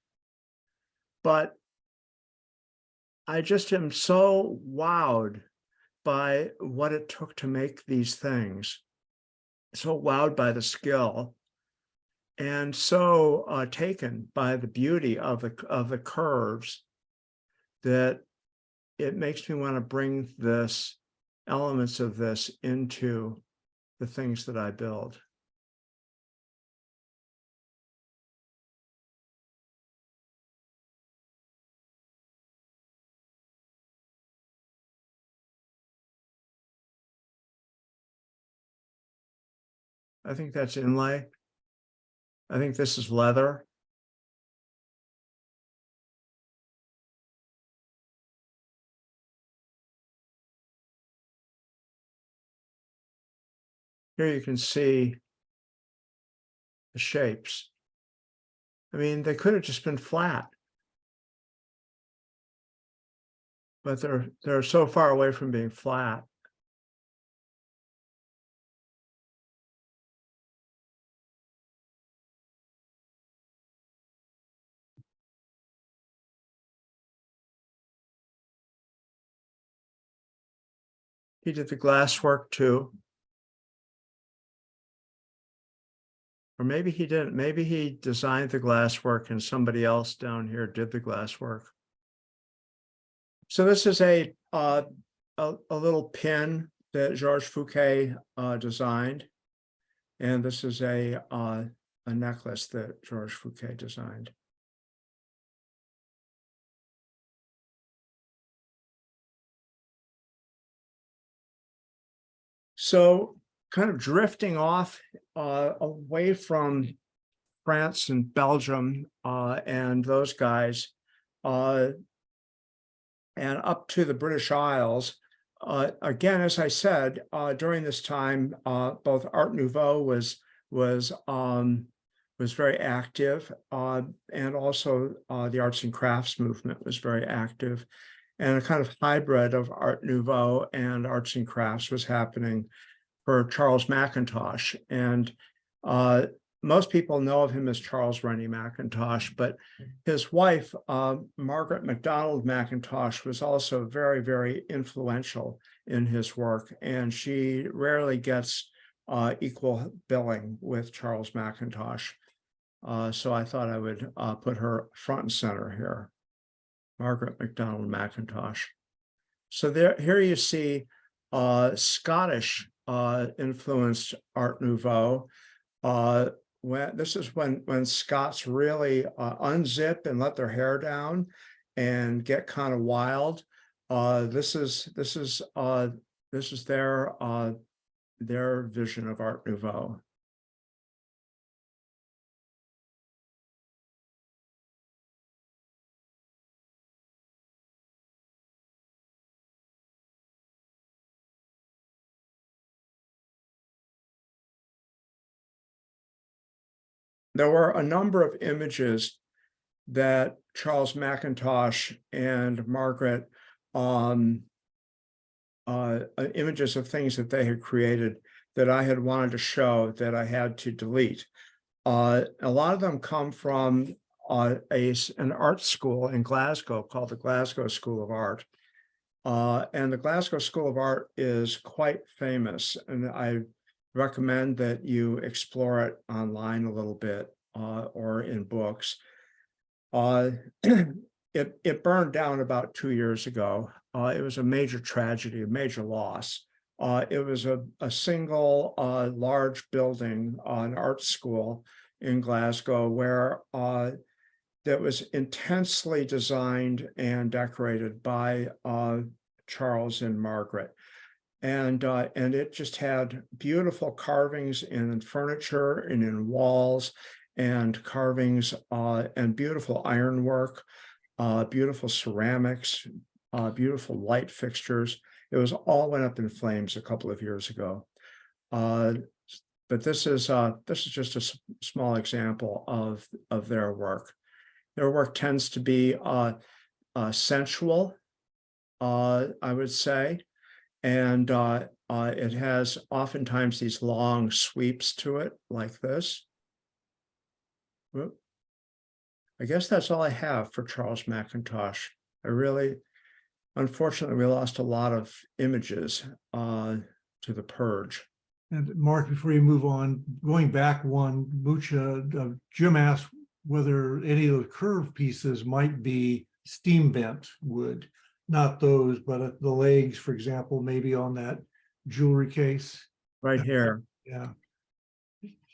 but I just am so wowed by what it took to make these things, so wowed by the skill, and so taken by the beauty of the curves that it makes me want to bring this elements of this into the things that I build. I think that's inlay. I think this is leather. Here you can see the shapes. I mean, they could have just been flat, but they're so far away from being flat. He did the glass work too. Or maybe he didn't. Maybe he designed the glass work and somebody else down here did the glass work. So this is a little pin that Georges Fouquet designed. And this is a necklace that Georges Fouquet designed. So kind of drifting off away from France and Belgium and those guys and up to the British Isles. Again, as I said, during this time, both Art Nouveau was very active, and also the arts and crafts movement was very active, and a kind of hybrid of Art Nouveau and arts and crafts was happening for Charles Mackintosh. And most people know of him as Charles Rennie Mackintosh, but his wife, Margaret MacDonald Mackintosh, was also very, very influential in his work. And she rarely gets equal billing with Charles Mackintosh. So I thought I would put her front and center here, Margaret MacDonald Mackintosh. So here you see Scottish influenced Art Nouveau. This is when Scots really unzip and let their hair down and get kind of wild. This is their vision of Art Nouveau. There were a number of images that Charles Mackintosh and Margaret, images of things that they had created that I had wanted to show that I had to delete. A lot of them come from an art school in Glasgow called the Glasgow School of Art. And the Glasgow School of Art is quite famous, and I recommend that you explore it online a little bit or in books. It burned down about 2 years ago. It was a major tragedy, a major loss. It was a single large building, an art school in Glasgow where that was intensely designed and decorated by Charles and Margaret. And it just had beautiful carvings in furniture and in walls, and carvings and beautiful ironwork, beautiful ceramics, beautiful light fixtures. It was all went up in flames a couple of years ago. But this is just a small example of their work. Their work tends to be sensual, I would say. And it has oftentimes these long sweeps to it like this. Whoop. I guess that's all I have for Charles Mackintosh. Unfortunately, we lost a lot of images to the purge. And Mark, before you move on, going back one, Mucha, Jim asked whether any of the curved pieces might be steam bent wood. Not those, but the legs, for example, maybe on that jewelry case. Right here. Yeah.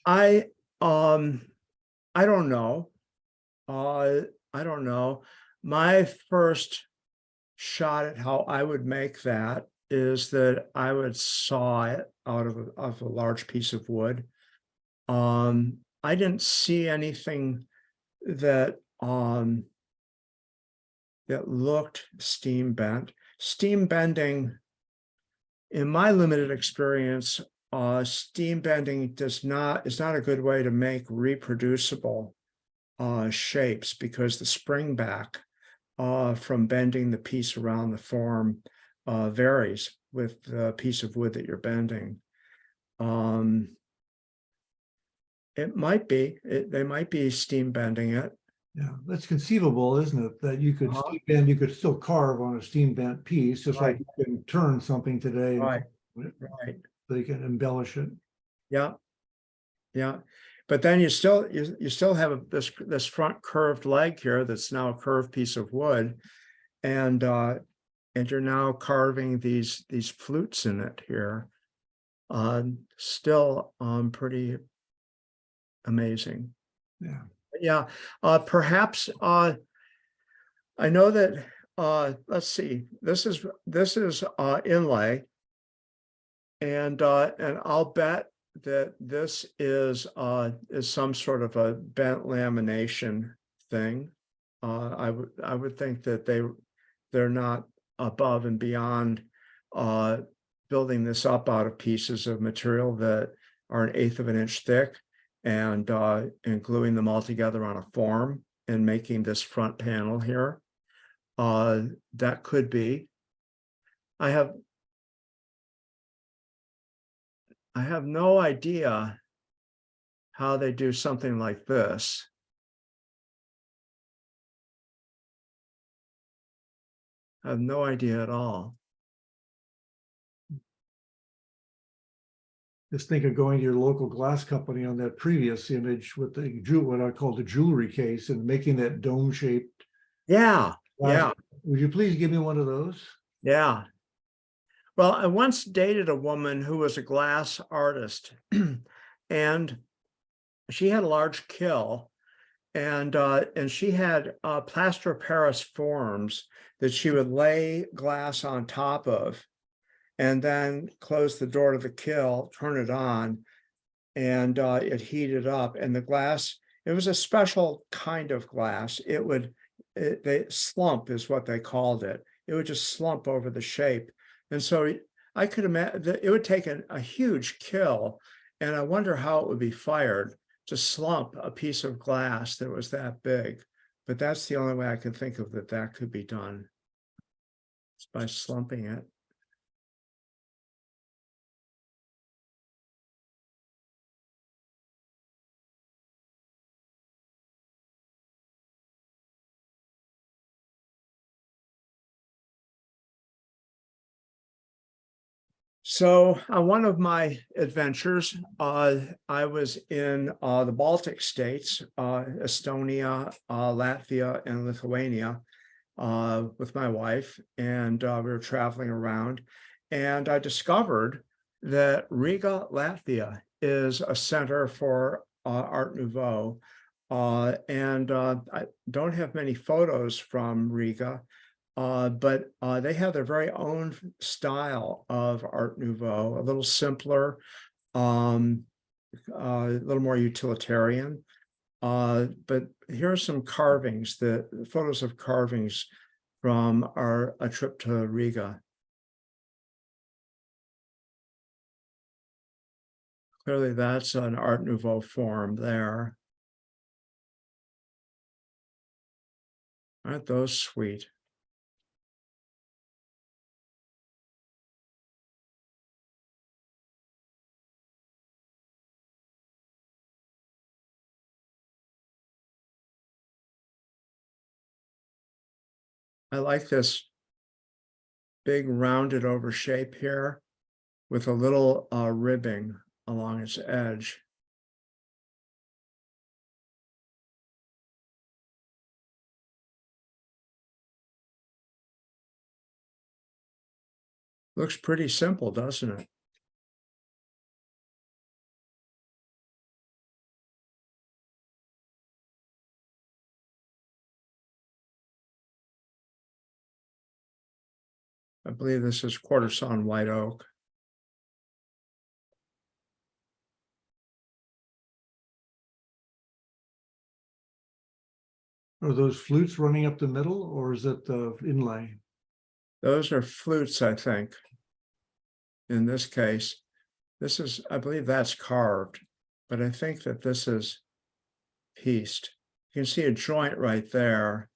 I don't know. I don't know. My first shot at how I would make that is that I would saw it out of a large piece of wood. I didn't see anything that that looked steam bent. Steam bending, in my limited experience, steam bending is not a good way to make reproducible shapes, because the spring back from bending the piece around the form varies with the piece of wood that you're bending. It might be, they might be steam bending it. Yeah, that's conceivable, isn't it? That you could steam bend, you could still carve on a steam bent piece, just like you can turn something today. Right. So you can embellish it. Yeah. Yeah. But then you still have this front curved leg here that's now a curved piece of wood. And and you're now carving these flutes in it here. Still pretty amazing. Yeah. Yeah, perhaps I know that let's see, this is inlay, and I'll bet that this is some sort of a bent lamination thing. I would think that they're not above and beyond building this up out of pieces of material that are 1/8 of an inch thick and gluing them all together on a form and making this front panel here. That could be. I have no idea how they do something like this. I have no idea at all. Just think of going to your local glass company on that previous image with the what I call the jewelry case and making that dome shaped. Yeah, glass. yeah, Would you please give me one of those? yeah. Well, I once dated a woman who was a glass artist, and she had a large kiln, and she had plaster of Paris forms that she would lay glass on top of, and then close the door to the kiln, turn it on, and it heated up. And the glass, it was a special kind of glass. They slump is what they called it. It would just slump over the shape. And so I could imagine that it would take a huge kiln, and I wonder how it would be fired to slump a piece of glass that was that big. But that's the only way I can think of that could be done. It's by slumping it. So on one of my adventures, I was in the Baltic states, Estonia, Latvia, and Lithuania with my wife, and we were traveling around, and I discovered that Riga, Latvia is a center for Art Nouveau, and I don't have many photos from Riga, but they have their very own style of Art Nouveau, a little simpler, a little more utilitarian. But here are some carvings, the photos of carvings from a trip to Riga. Clearly, that's an Art Nouveau form there. Aren't those sweet? I like this big rounded over shape here with a little ribbing along its edge. Looks pretty simple, doesn't it? I believe this is quarter sawn white oak. Are those flutes running up the middle, or is it the inlay? Those are flutes, I think. In this case, this is, I believe that's carved, but I think that this is pieced. You can see a joint right there.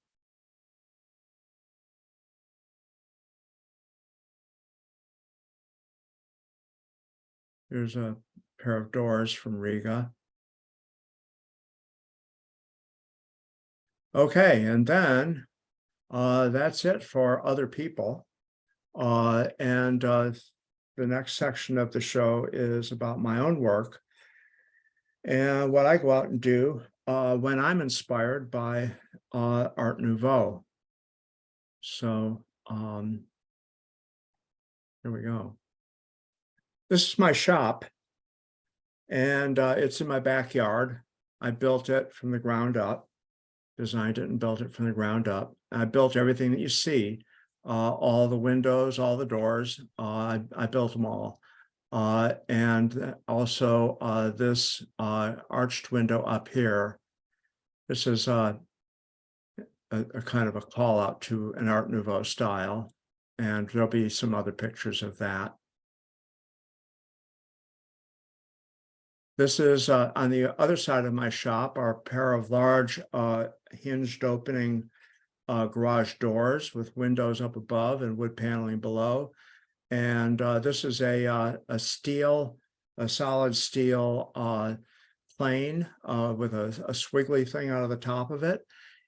There's a pair of doors from Riga. Okay, and then that's it for other people. And the next section of the show is about my own work and what I go out and do when I'm inspired by Art Nouveau. So This is my shop, and it's in my backyard. I built it from the ground up, designed it and built it from the ground up. I built everything that you see, all the windows, all the doors. I built them all. And also this arched window up here. This is a kind of a call out to an Art Nouveau style, and there'll be some other pictures of that. This is on the other side of my shop, are a pair of large hinged opening garage doors with windows up above and wood paneling below. And this is a solid steel plane with a swiggly thing out of the top of it.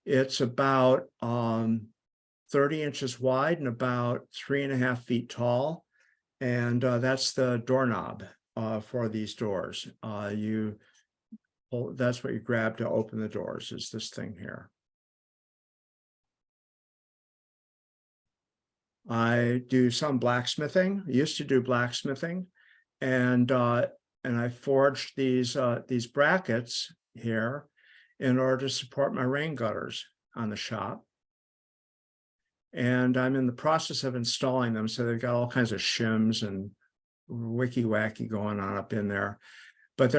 It's about 30 inches wide and about 3.5 feet tall. And that's the doorknob for these doors. That's what you grab to open the doors, is this thing here. I do some blacksmithing. I used to do blacksmithing, and I forged these brackets here in order to support my rain gutters on the shop. And I'm in the process of installing them, so they've got all kinds of shims and wicky wacky going on up in there. But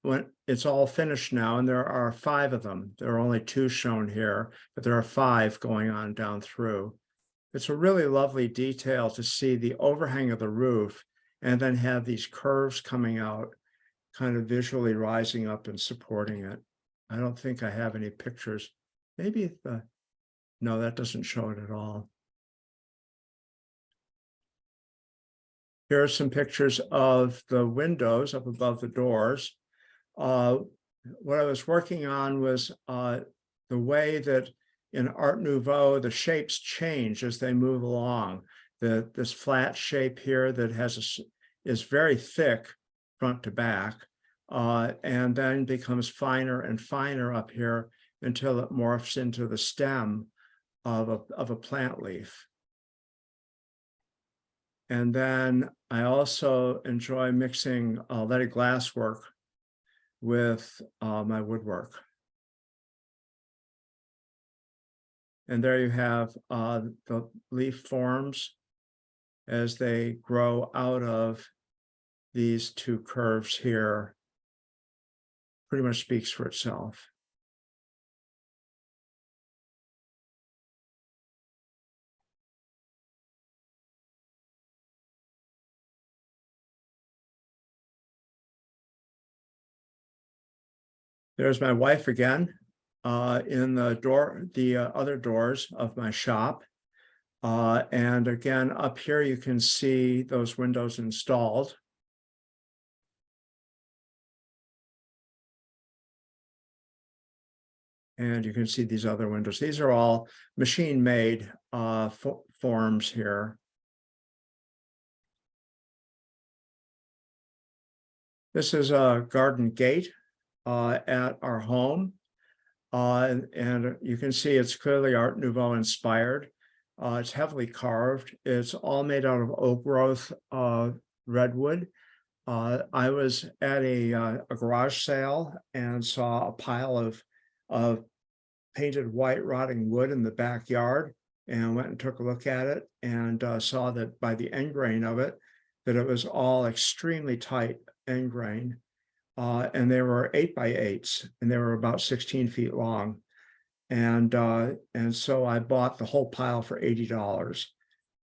when it's all finished now, and there are 5 of them. There are only 2 shown here, but there are 5 going on down through. It's a really lovely detail to see the overhang of the roof and then have these curves coming out, kind of visually rising up and supporting it. I don't think I have any pictures. Maybe no, that doesn't show it at all. Here are some pictures of the windows up above the doors. What I was working on was the way that in Art Nouveau, the shapes change as they move along. This flat shape here that is very thick front to back, and then becomes finer and finer up here until it morphs into the stem of a plant leaf. And then I also enjoy mixing leaded glass work with my woodwork. And there you have the leaf forms as they grow out of these 2 curves here. Pretty much speaks for itself. There's my wife again in the other doors of my shop. And again, up here, you can see those windows installed. And you can see these other windows. These are all machine-made forms here. This is a garden gate at our home. And you can see it's clearly Art Nouveau inspired. It's heavily carved. It's all made out of oak growth redwood. I was at a garage sale and saw a pile of painted white rotting wood in the backyard, and went and took a look at it, and saw that by the end grain of it, that it was all extremely tight end grain. And they were 8x8s, and they were about 16 feet long. And so I bought the whole pile for $80.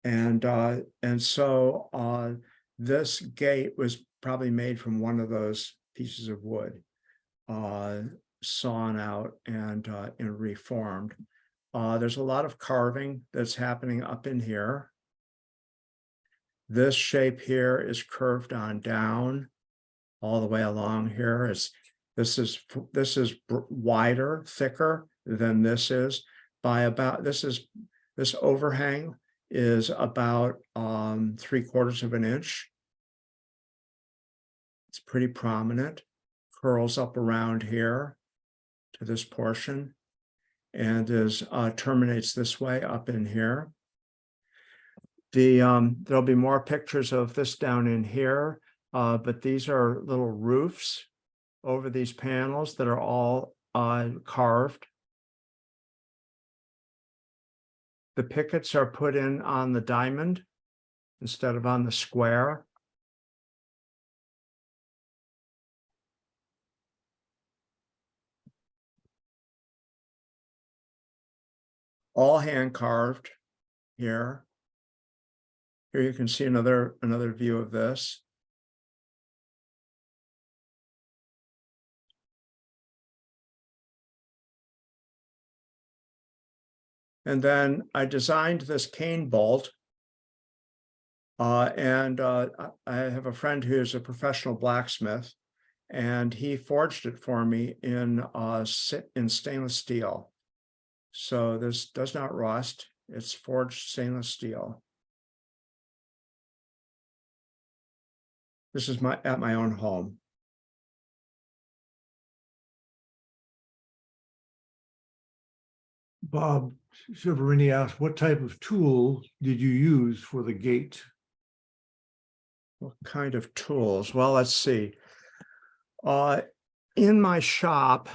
And so this gate was probably made from one of those pieces of wood, sawn out and reformed. There's a lot of carving that's happening up in here. This shape here is curved on down all the way along here. This is wider, thicker than this is by about, this overhang is about 3/4 of an inch. It's pretty prominent, curls up around here to this portion, and terminates this way up in here. There'll be more pictures of this down in here, but these are little roofs over these panels that are all carved. The pickets are put in on the diamond instead of on the square. All hand carved here. Here you can see another view of this. And then I designed this cane bolt. I have a friend who's a professional blacksmith, and he forged it for me in stainless steel. So this does not rust. It's forged stainless steel. This is at my own home. Bob Silverini asked, what type of tool did you use for the gate? What kind of tools? Well, let's see. In my shop,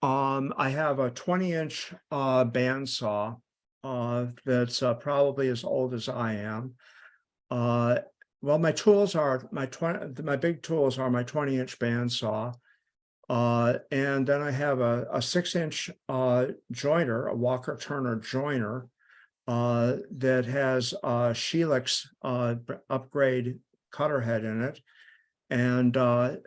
I have a 20-inch bandsaw that's probably as old as I am. Well, my tools are my big tools are my 20-inch bandsaw. And then I have a 6-inch joiner, a Walker Turner joiner, that has a Sheelix upgrade cutter head in it. And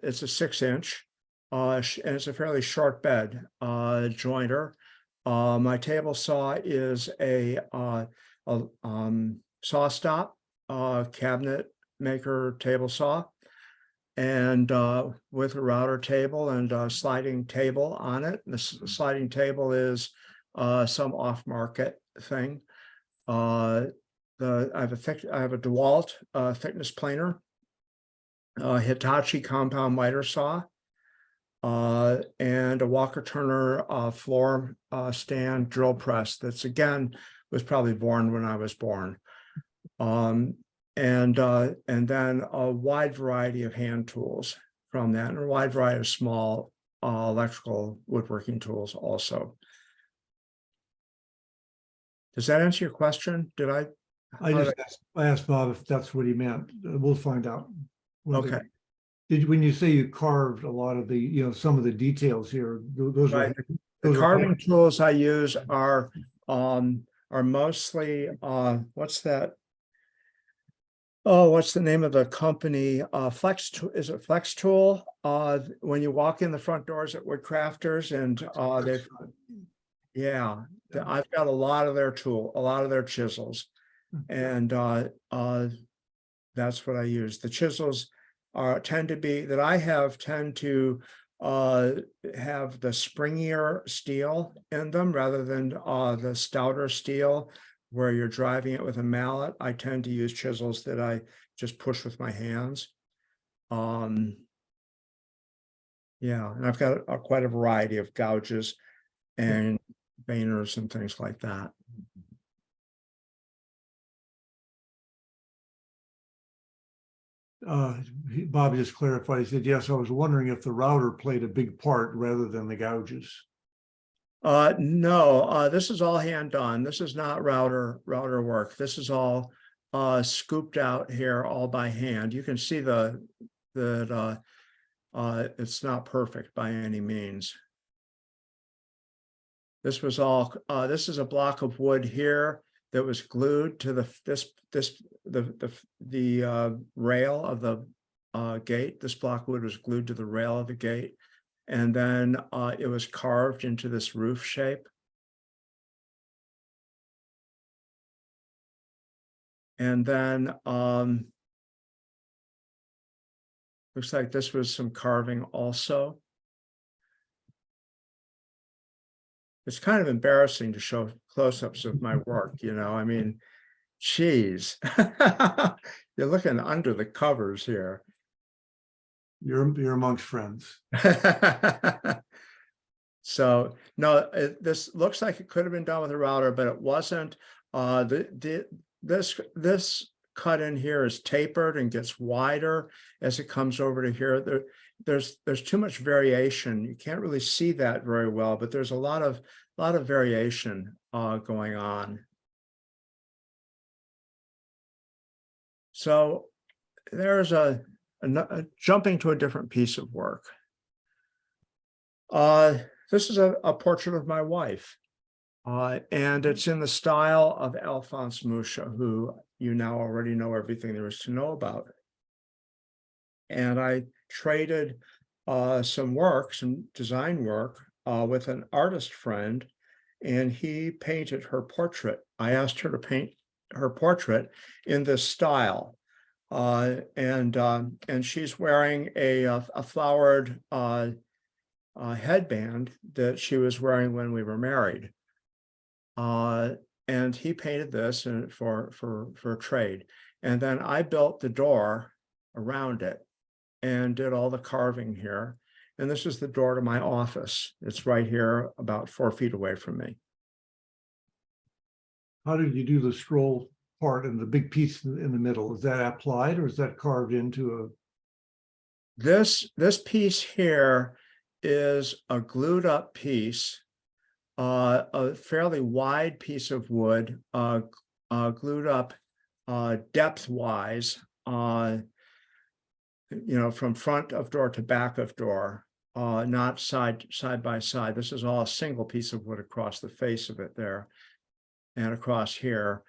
it's a 6-inch, and it's a fairly short bed joiner. My table saw is a saw stop cabinet maker table saw, and with a router table and a sliding table on it. The sliding table is some off-market thing. I have a DeWalt thickness planer, Hitachi compound miter saw, and a Walker Turner floor stand drill press that's, again, was probably born when I was born. And then a wide variety of hand tools from that, and a wide variety of small electrical woodworking tools also. Does that answer your question? Did I? I asked Bob if that's what he meant. We'll find out. Okay. When you say you carved a lot of the, some of the details here, those Right. are The carving tools I use are mostly what's that? Oh, what's the name of the company? Flex, is it Flex Tool? When you walk in the front doors at Woodcrafters, and I've got a lot of their chisels, and that's what I use. The chisels tend to have the springier steel in them rather than the stouter steel where you're driving it with a mallet. I tend to use chisels that I just push with my hands. And I've got quite a variety of gouges and veiners and things like that. Bob just clarified. He said, yes, I was wondering if the router played a big part rather than the gouges. No, this is all hand done. This is not router work. This is all scooped out here all by hand. You can see that it's not perfect by any means. This was all this is a block of wood here that was glued to the rail of the gate. This block of wood was glued to the rail of the gate, and then it was carved into this roof shape. And then looks like this was some carving also. It's kind of embarrassing to show close-ups of my work, I mean, geez. You're looking under the covers here. You're amongst friends. So no, this looks like it could have been done with a router, but it wasn't. this cut in here is tapered and gets wider as it comes over to here. There's too much variation. You can't really see that very well, but there's a lot of variation going on. So there's a jumping to a different piece of work. This is a portrait of my wife. And it's in the style of Alphonse Mucha, who you now already know everything there is to know about. And I traded some design work with an artist friend, and he painted her portrait. I asked her to paint her portrait in this style. And she's wearing a flowered headband that she was wearing when we were married. And he painted this for trade. And then I built the door around it and did all the carving here. And this is the door to my office. It's right here, about 4 feet away from me. How did you do the scroll part and the big piece in the middle? Is that applied or is that carved into a? This piece here is a glued up piece, a fairly wide piece of wood, glued up depth wise, from front of door to back of door, not side by side. This is all a single piece of wood across the face of it there and across here.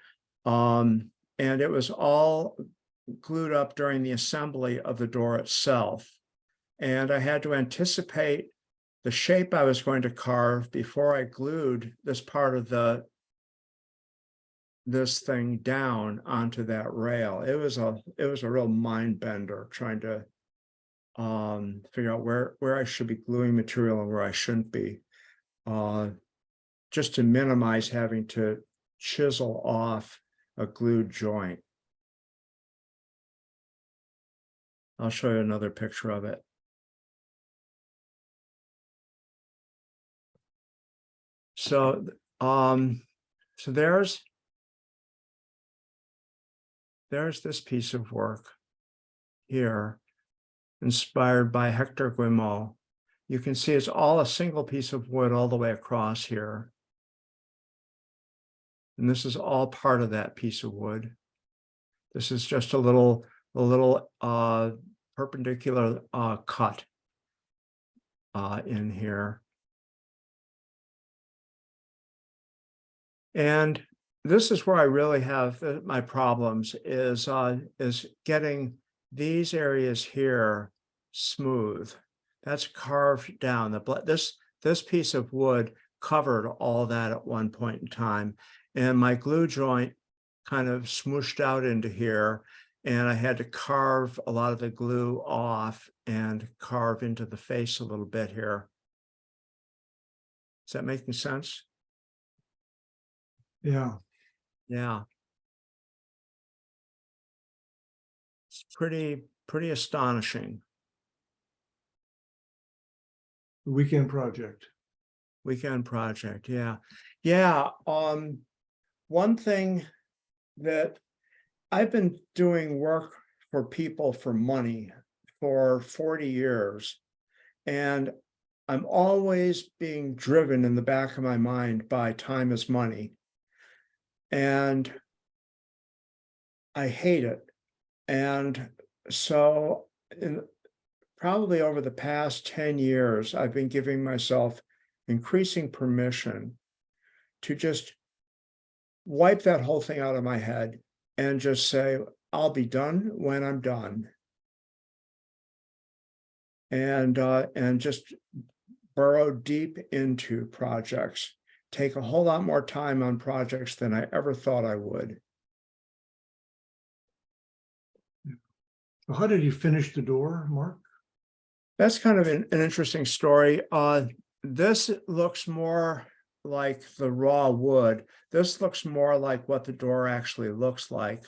And it was all glued up during the assembly of the door itself. And I had to anticipate the shape I was going to carve before I glued this part of this thing down onto that rail. It was a real mind bender trying to figure out where I should be gluing material and where I shouldn't be, just to minimize having to chisel off a glued joint. I'll show you another picture of it. So, there's this piece of work here, inspired by Hector Guimau. You can see it's all a single piece of wood all the way across here. And this is all part of that piece of wood. This is just a little perpendicular cut in here. And this is where I really have my problems is getting these areas here smooth. That's carved down. This piece of wood covered all that at one point in time. And my glue joint kind of smooshed out into here. And I had to carve a lot of the glue off and carve into the face a little bit here. Is that making sense? Yeah. Yeah. It's pretty astonishing. Weekend project. Weekend project, yeah. Yeah. One thing that I've been doing work for people for money for 40 years, and I'm always being driven in the back of my mind by time is money. And I hate it. And so probably over the past 10 years, I've been giving myself increasing permission to just wipe that whole thing out of my head and just say, I'll be done when I'm done. And just burrow deep into projects, take a whole lot more time on projects than I ever thought I would. How did you finish the door, Mark? That's kind of an interesting story. This looks more like the raw wood. This looks more like what the door actually looks like.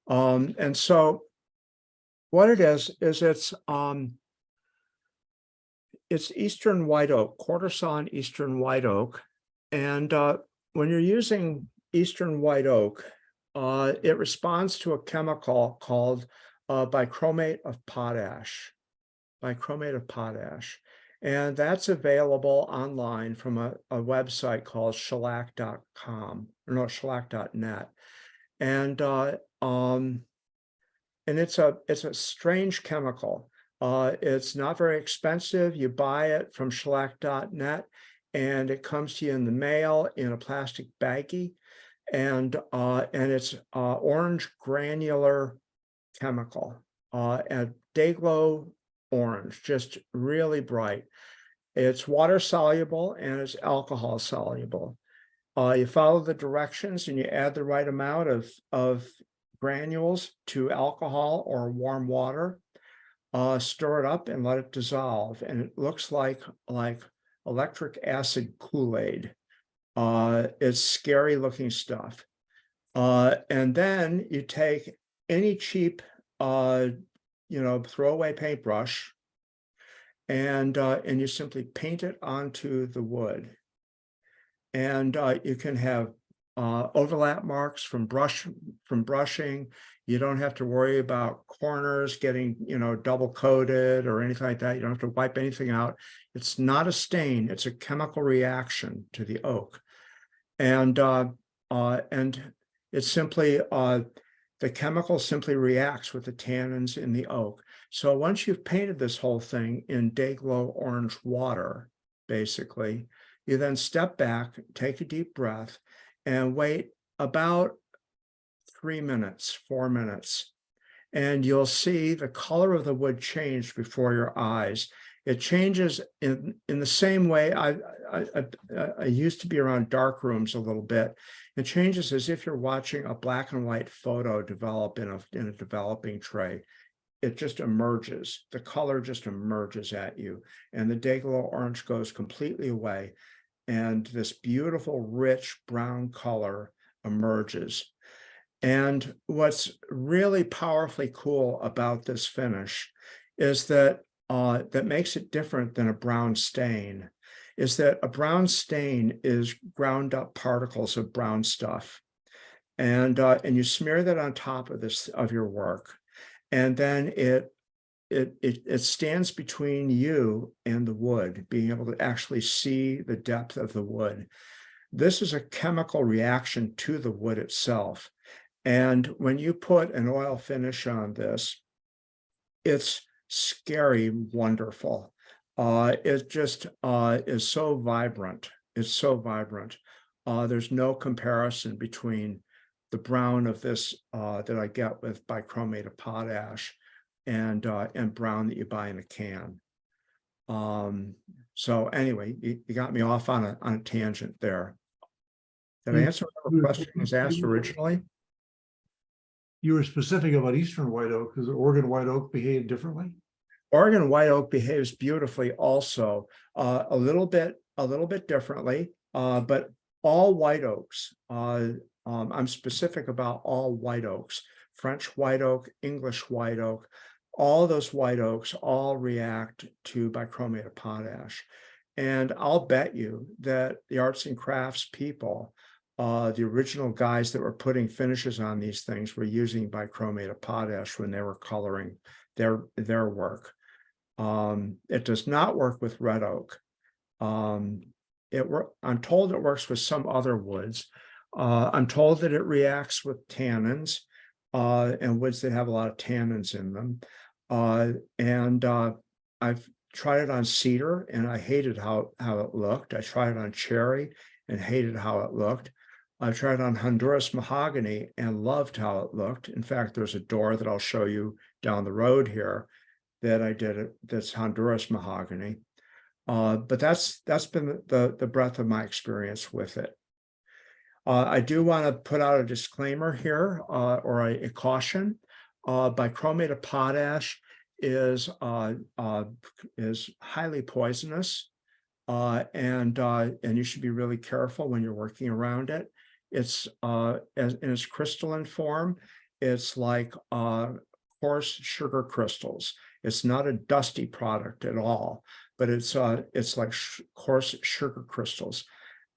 And so what it is it's Eastern white oak, quarter sawn Eastern white oak. And when you're using Eastern white oak, it responds to a chemical called bichromate of potash. Bichromate of potash. And that's available online from a website called shellac.com, or no, shellac.net. And it's a strange chemical. It's not very expensive. You buy it from shellac.net and it comes to you in the mail in a plastic baggie. And it's orange granular chemical, and day-glow orange, just really bright. It's water soluble and it's alcohol soluble. You follow the directions and you add the right amount of granules to alcohol or warm water. Stir it up and let it dissolve, and it looks like electric acid Kool-Aid. It's scary looking stuff. And then you take any cheap, throwaway paintbrush, and you simply paint it onto the wood. And you can have overlap marks from brushing. You don't have to worry about corners getting, double coated or anything like that. You don't have to wipe anything out. It's not a stain. It's a chemical reaction to the oak. And it's simply, the chemical simply reacts with the tannins in the oak. So once you've painted this whole thing in day-glow orange water, basically, you then step back, take a deep breath, and wait about 3 minutes, 4 minutes, and you'll see the color of the wood change before your eyes. It changes in the same way. I used to be around dark rooms a little bit. It changes as if you're watching a black and white photo develop in a developing tray. It just emerges. The color just emerges at you, and the day-glow orange goes completely away, and this beautiful, rich brown color emerges. And what's really powerfully cool about this finish is that that makes it different than a brown stain, is that a brown stain is ground up particles of brown stuff. And you smear that on top of your work. And then it stands between you and the wood, being able to actually see the depth of the wood. This is a chemical reaction to the wood itself. And when you put an oil finish on this, it's scary wonderful. It just is so vibrant. It's so vibrant. There's no comparison between the brown of this that I get with bichromate of potash and brown that you buy in a can. So anyway, you got me off on a tangent there. Did I answer whatever question was asked originally? You were specific about Eastern white oak. Does Oregon white oak behave differently? Oregon white oak behaves beautifully also, a little bit differently, but all white oaks, I'm specific about all white oaks, French white oak, English white oak, all those white oaks all react to bichromate of potash. And I'll bet you that the arts and crafts people, the original guys that were putting finishes on these things were using bichromate of potash when they were coloring their work. It does not work with red oak. I'm told it works with some other woods. I'm told that it reacts with tannins and woods that have a lot of tannins in them. I've tried it on cedar and I hated how it looked. I tried it on cherry and hated how it looked. I tried it on Honduras mahogany and loved how it looked. In fact, there's a door that I'll show you down the road here that I did it, that's Honduras mahogany. But that's been the breadth of my experience with it. I do want to put out a disclaimer here, or a caution. Bichromate of potash is highly poisonous, and you should be really careful when you're working around it. It's in its crystalline form, it's like coarse sugar crystals. It's not a dusty product at all, but it's like coarse sugar crystals.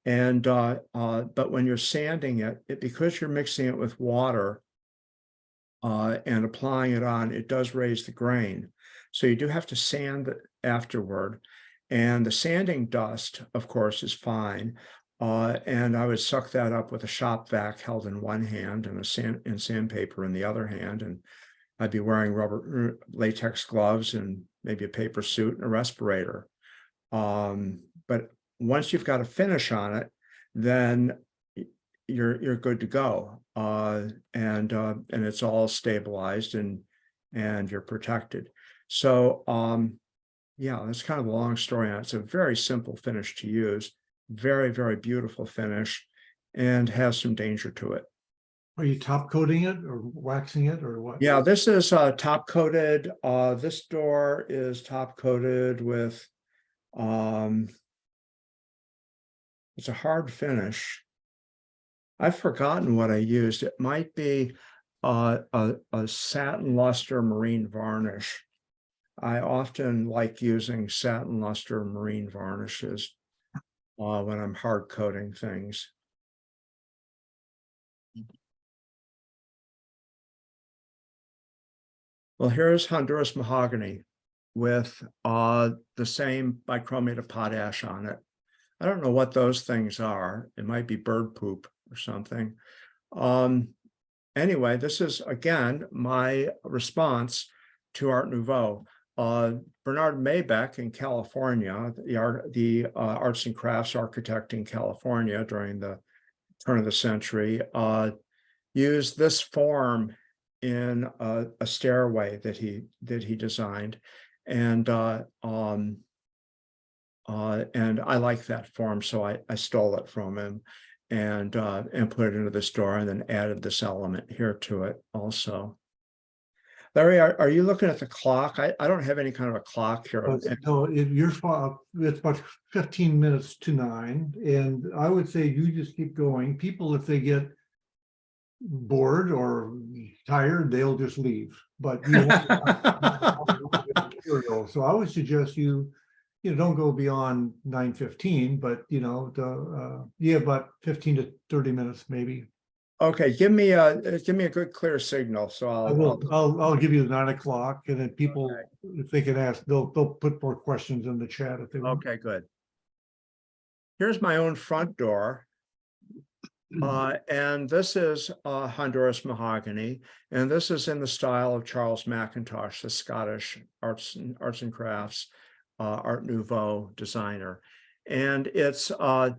But when you're sanding it, because you're mixing it with water and applying it on, it does raise the grain. So you do have to sand it afterward. And the sanding dust, of course, is fine. And I would suck that up with a shop vac held in one hand and sandpaper in the other hand. And I'd be wearing rubber latex gloves and maybe a paper suit and a respirator. But once you've got a finish on it, then you're good to go. And it's all stabilized and you're protected. So yeah, that's kind of a long story on it. It's a very simple finish to use, very, very beautiful finish, and has some danger to it. Are you top coating it or waxing it or what? Yeah, this is top coated. This door is top coated with it's a hard finish. I've forgotten what I used. It might be a satin luster marine varnish. I often like using satin luster marine varnishes when I'm hard coating things. Well, here's Honduras mahogany with the same bichromate of potash on it. I don't know what those things are. It might be bird poop or something. Anyway, this is, again, my response to Art Nouveau. Bernard Maybeck in California, the arts and crafts architect in California during the turn of the century, used this form in a stairway that he designed, and I like that form, so I stole it from him and put it into this door, and then added this element here to it also. Larry, are you looking at the clock? I don't have any kind of a clock here. No, it's about 15 minutes to 9, and I would say you just keep going. People, if they get bored or tired, they'll just leave. But you material. So I would suggest you don't go beyond 9:15, but you have about 15 to 30 minutes maybe. Okay, give me a good clear signal. So I'll give you the 9 o'clock, and then people, if they can ask, they'll put more questions in the chat if they want. Okay, good. Here's my own front door. And this is Honduras mahogany, and this is in the style of Charles McIntosh, the Scottish arts and crafts Art Nouveau designer. And it's a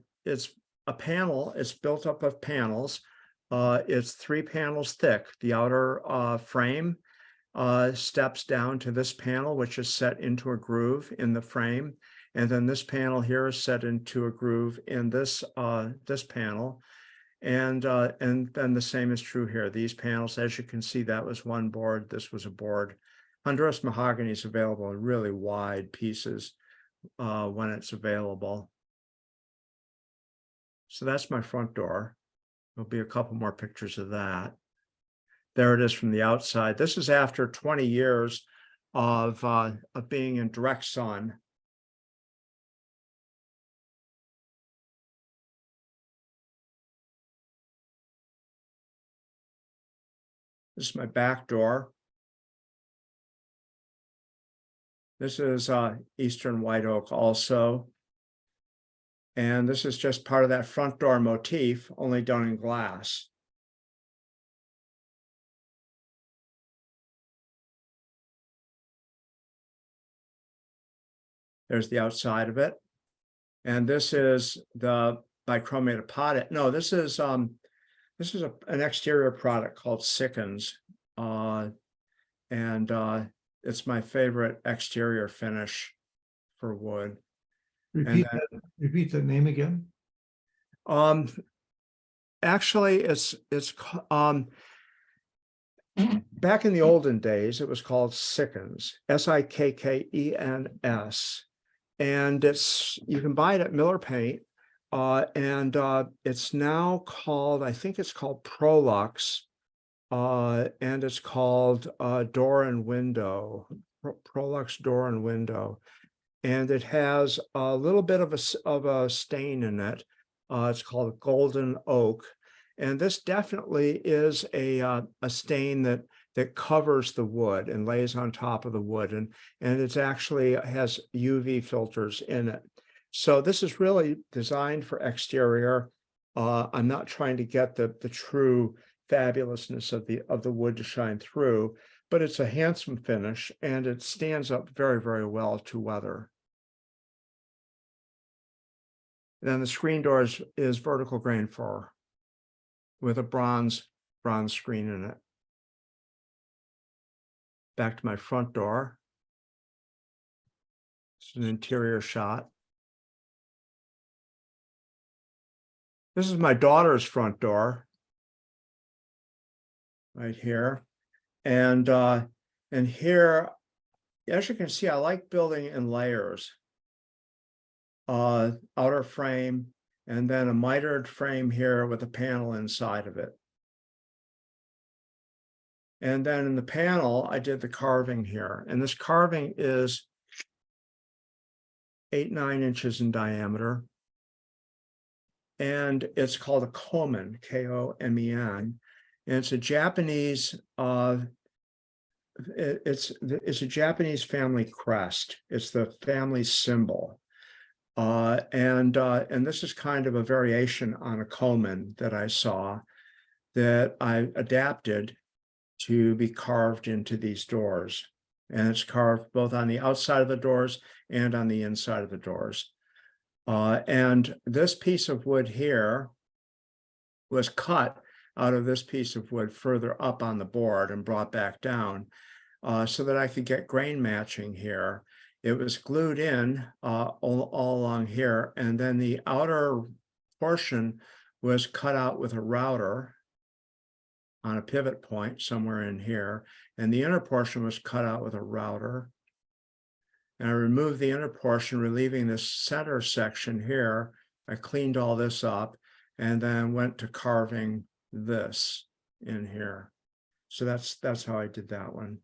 panel. It's built up of panels. It's 3 panels thick. The outer frame steps down to this panel, which is set into a groove in the frame, and then this panel here is set into a groove in this panel. And then the same is true here. These panels, as you can see, that was one board. This was a board. Honduras mahogany is available in really wide pieces when it's available. So that's my front door. There'll be a couple more pictures of that. There it is from the outside. This is after 20 years of being in direct sun. This is my back door. This is Eastern white oak also. And this is just part of that front door motif, only done in glass. There's the outside of it. And this is the bichromate of potash. No, this is an exterior product called Sickens. It's my favorite exterior finish for wood. Repeat that name again. Actually, it's back in the olden days, it was called Sickens, Sikkens, and you can buy it at Miller Paint, and it's now called, I think it's called Prolux, and it's called Door and Window, Prolux Door and Window, and it has a little bit of a stain in it, It's called golden oak. And this definitely is a stain that covers the wood and lays on top of the wood. And it's actually has UV filters in it. So this is really designed for exterior. I'm not trying to get the true fabulousness of the wood to shine through, but it's a handsome finish and it stands up very, very well to weather. Then the screen door is vertical grain fir with a bronze screen in it. Back to my front door. It's an interior shot. This is my daughter's front door right here. And here, as you can see, I like building in layers. Outer frame, and then a mitered frame here with a panel inside of it. And then in the panel, I did the carving here. And this carving is 8-9 inches in diameter. And it's called a komen, K-O-M-E-N. And it's a Japanese, it's a Japanese family crest. It's the family symbol. And this is kind of a variation on a komen that I saw that I adapted to be carved into these doors. And it's carved both on the outside of the doors and on the inside of the doors. And this piece of wood here was cut out of this piece of wood further up on the board and brought back down so that I could get grain matching here. It was glued in all along here, and then the outer portion was cut out with a router on a pivot point somewhere in here, and the inner portion was cut out with a router. And I removed the inner portion, relieving this center section here. I cleaned all this up and then went to carving this in here. So that's how I did that one.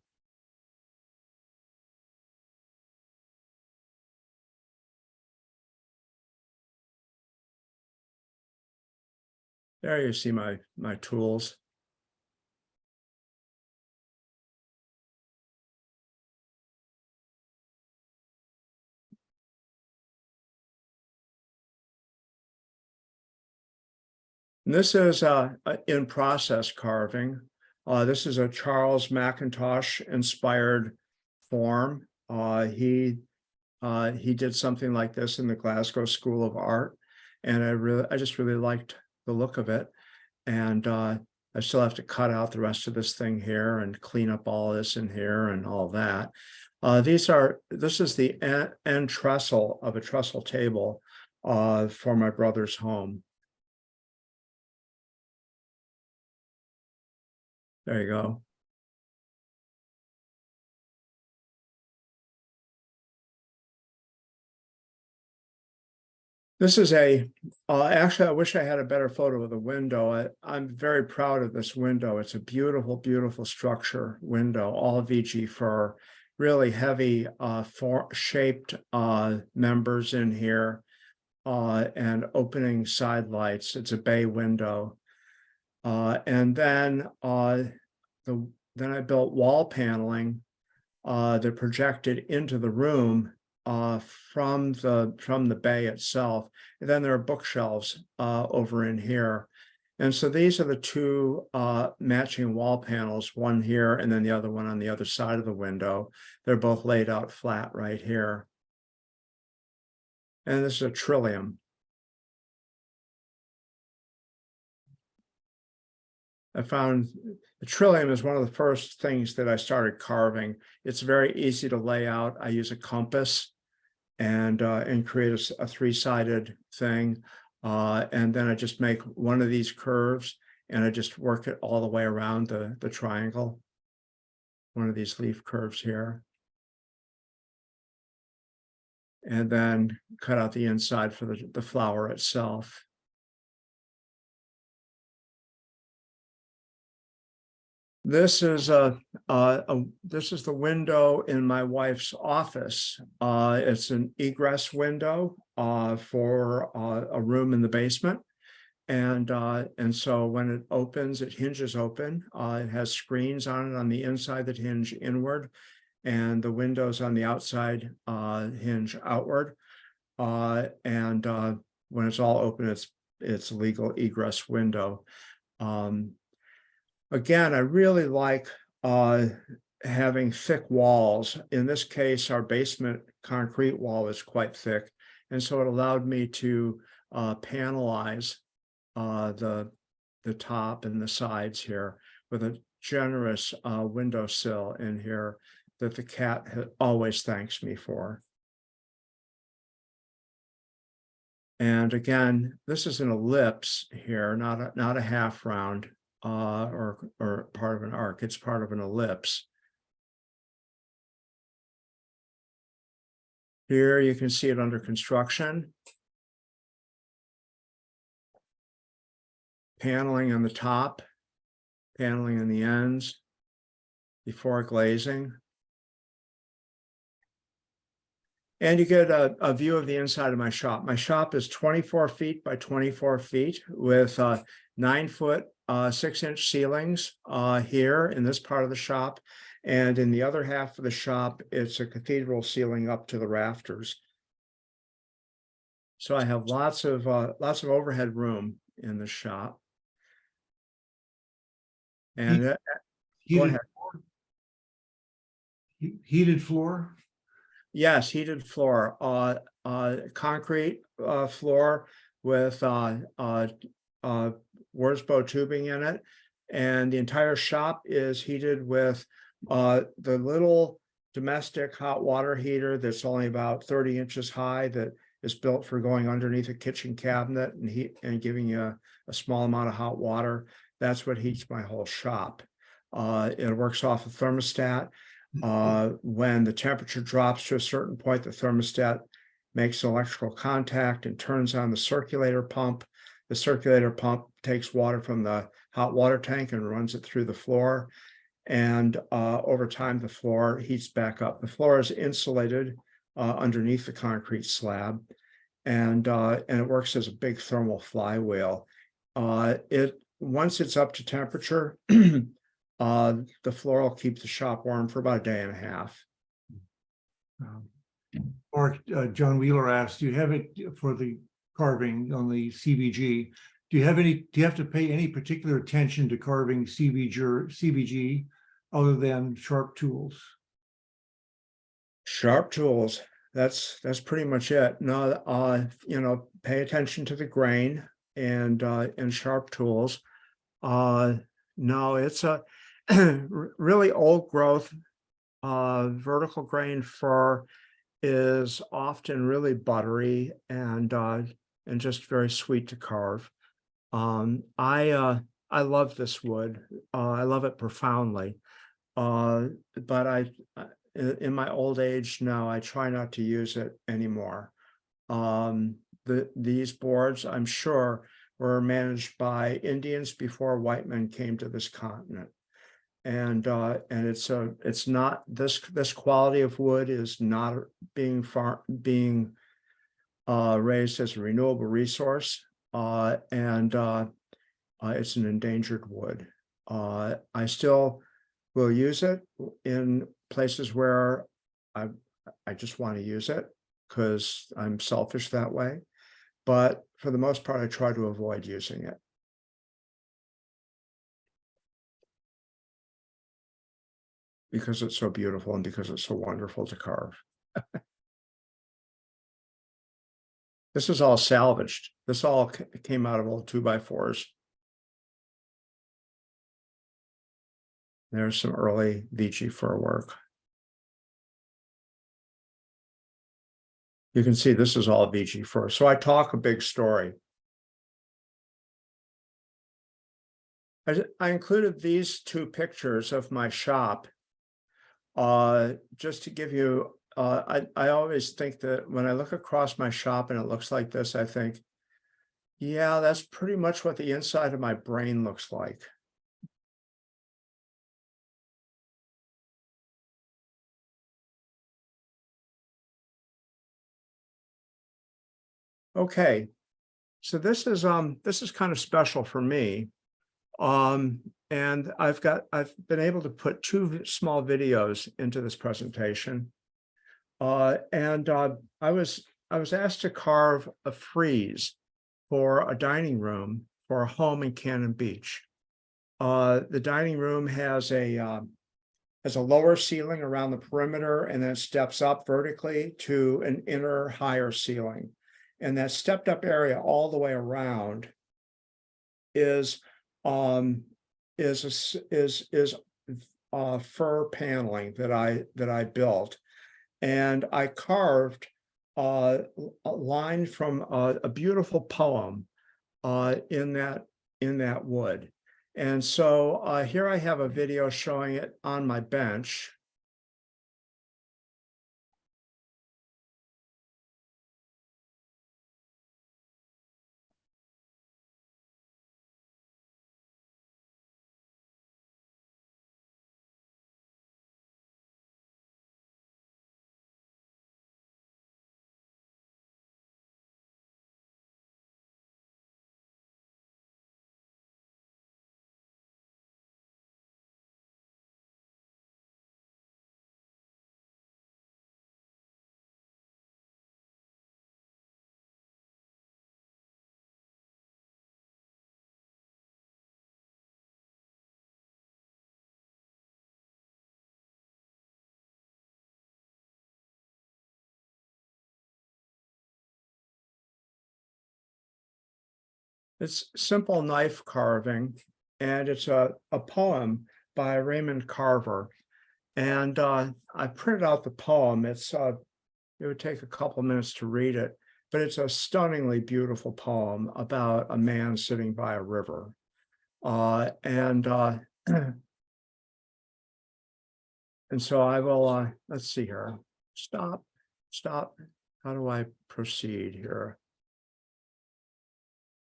There you see my tools. And this is in process carving. This is a Charles McIntosh inspired form. He did something like this in the Glasgow School of Art, and I just really liked the look of it. And I still have to cut out the rest of this thing here and clean up all this in here and all that. This is the end trestle of a trestle table for my brother's home. There you go. This is actually, I wish I had a better photo of the window. I'm very proud of this window. It's a beautiful, beautiful structure window, all VG fir, really heavy shaped members in here and opening side lights. It's a bay window. And then I built wall paneling that projected into the room from the bay itself. And then there are bookshelves over in here. And so these are the two matching wall panels, one here and then the other one on the other side of the window. They're both laid out flat right here. And this is a trillium. I found the trillium is one of the first things that I started carving. It's very easy to lay out. I use a compass and create a three-sided thing. And then I just make one of these curves and I just work it all the way around the triangle. One of these leaf curves here. And then cut out the inside for the flower itself. This is this is the window in my wife's office. It's an egress window for a room in the basement. And so when it opens, it hinges open. It has screens on it on the inside that hinge inward, and the windows on the outside hinge outward. And when it's all open, it's a legal egress window. Again, I really like having thick walls. In this case, our basement concrete wall is quite thick, and so it allowed me to panelize the top and the sides here with a generous windowsill in here that the cat always thanks me for. And again, this is an ellipse here, not a half round or part of an arc. It's part of an ellipse. Here you can see it under construction. Paneling on the top, paneling on the ends before glazing. And you get a view of the inside of my shop. My shop is 24 feet by 24 feet with 9-foot, 6-inch ceilings here in this part of the shop. And in the other half of the shop, it's a cathedral ceiling up to the rafters. So I have lots of overhead room in the shop. And go Heated ahead. floor? Heated floor? Yes, heated floor, concrete floor with Wurzbow tubing in it. And the entire shop is heated with the little domestic hot water heater that's only about 30 inches high, that is built for going underneath a kitchen cabinet and giving you a small amount of hot water. That's what heats my whole shop. It works off a thermostat. When the temperature drops to a certain point, the thermostat makes electrical contact and turns on the circulator pump. The circulator pump takes water from the hot water tank and runs it through the floor. And over time, the floor heats back up. The floor is insulated underneath the concrete slab, and it works as a big thermal flywheel. Once it's up to temperature, the floor will keep the shop warm for about a day and a half. Mark, John Wheeler asked, do you have it for the carving on the CBG? Do you have to pay any particular attention to carving CBG other than sharp tools? Sharp tools. That's pretty much it. No, pay attention to the grain and sharp tools. No, it's a really old growth. Vertical grain fir is often really buttery and just very sweet to carve. I love this wood. I love it profoundly. But in my old age now, I try not to use it anymore. These boards, I'm sure, were managed by Indians before white men came to this continent. And it's not this quality of wood is not being raised as a renewable resource, and it's an endangered wood. I still will use it in places where I just want to use it because I'm selfish that way. But for the most part, I try to avoid using it. Because it's so beautiful and because it's so wonderful to carve. This is all salvaged. This all came out of old 2x4s. There's some early Vichy fir work. You can see this is all Vichy fir. So I talk a big story. I included these two pictures of my shop just to give you, I always think that when I look across my shop and it looks like this, I think, yeah, that's pretty much what the inside of my brain looks like. Okay, so this is kind of special for me. And I've been able to put two small videos into this presentation. I was asked to carve a frieze for a dining room for a home in Cannon Beach. The dining room has a lower ceiling around the perimeter and then steps up vertically to an inner higher ceiling. And that stepped up area all the way around is fur paneling that I built, and I carved a line from a beautiful poem in that wood. And so here I have a video showing it on my bench. It's simple knife carving, and it's a poem by Raymond Carver. And I printed out the poem. It would take a couple minutes to read it, but it's a stunningly beautiful poem about a man sitting by a river. And so I will, let's see here. Stop. How do I proceed here?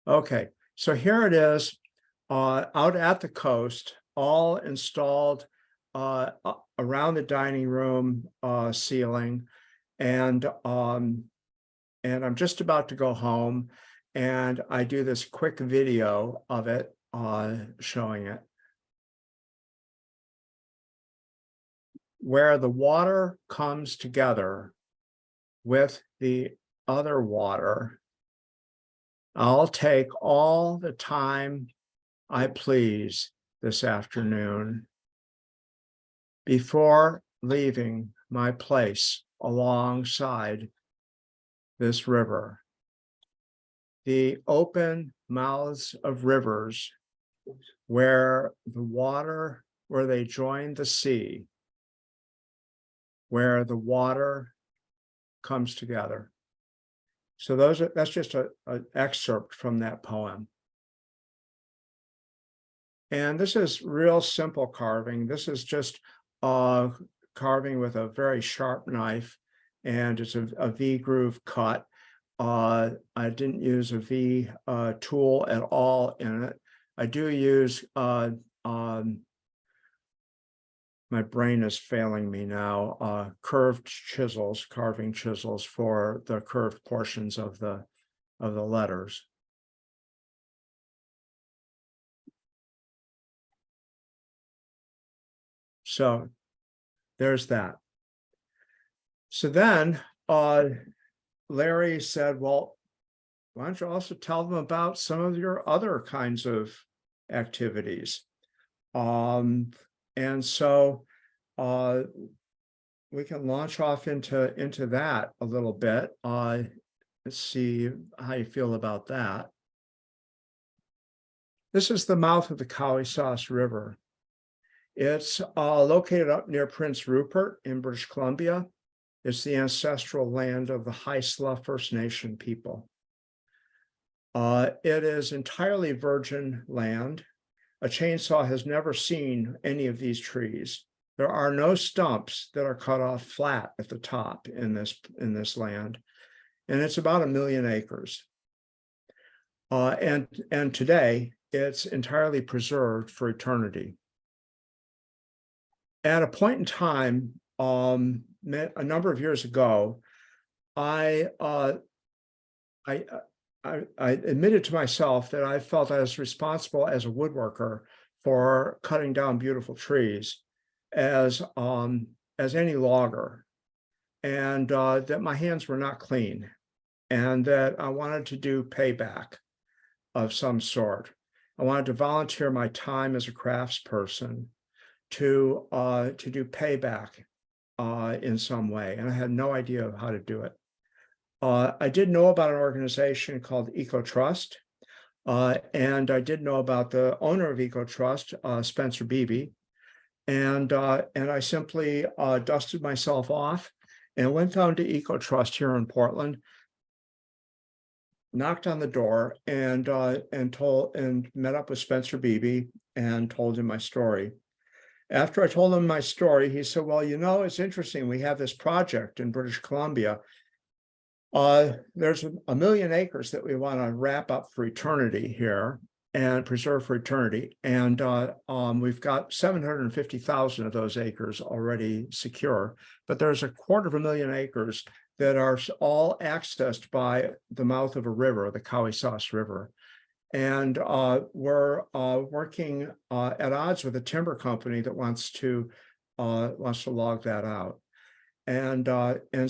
Okay, so here it is, out at the coast, all installed around the dining room ceiling, and I'm just about to go home, and I do this quick video of it showing it, where the water comes together with the other water. I'll take all the time I please this afternoon before leaving my place alongside this river. The open mouths of rivers where they join the sea, where the water comes together. So that's just an excerpt from that poem. And this is real simple carving. This is just carving with a very sharp knife, and it's a V groove cut. I didn't use a V tool at all in it. I do use my brain is failing me now, curved chisels, carving chisels for the curved portions of the letters. So there's that. So then Larry said, well, why don't you also tell them about some of your other kinds of activities? And so we can launch off into that a little bit. Let's see how you feel about that. This is the mouth of the Cowesauce River. It's located up near Prince Rupert in British Columbia. It's the ancestral land of the Haisla First Nation people. It is entirely virgin land. A chainsaw has never seen any of these trees. There are no stumps that are cut off flat at the top in this land, and it's about 1 million acres. And today it's entirely preserved for eternity. At a point in time, a number of years ago, I I, I admitted to myself that I felt I was responsible as a woodworker for cutting down beautiful trees as any logger, and that my hands were not clean, and that I wanted to do payback of some sort. I wanted to volunteer my time as a craftsperson to do payback in some way, and I had no idea how to do it. I did know about an organization called EcoTrust, and I did know about the owner of EcoTrust, Spencer Beebe, and I simply dusted myself off and went down to EcoTrust here in Portland, knocked on the door, and met up with Spencer Beebe and told him my story. After I told him my story, he said, "Well, you know, it's interesting. We have this project in British Columbia. There's 1 million acres that we want to wrap up for eternity here and preserve for eternity. And we've got 750,000 of those acres already secure, but there's 250,000 acres that are all accessed by the mouth of a river, the Cowesauce River. And we're working at odds with a timber company that wants to log that out. And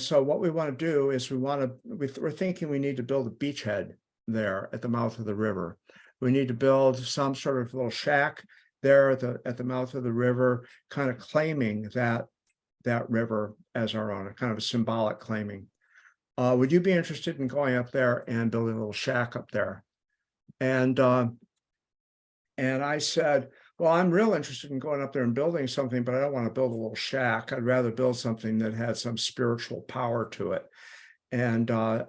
so what we want to do is we're thinking we need to build a beachhead there at the mouth of the river. We need to build some sort of little shack there at the mouth of the river, kind of claiming that river as our own, kind of a symbolic claiming. Would you be interested in going up there and building a little shack up there?" And I said, "Well, I'm real interested in going up there and building something, but I don't want to build a little shack. I'd rather build something that had some spiritual power to it. And I'd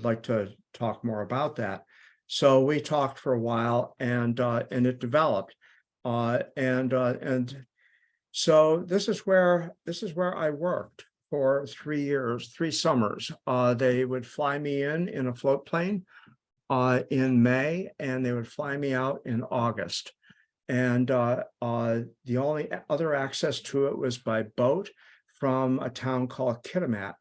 like to talk more about that." So we talked for a while, and it developed. And so this is where I worked for 3 years, 3 summers. They would fly me in a float plane in May, and they would fly me out in August. And the only other access to it was by boat from a town called Kitimat.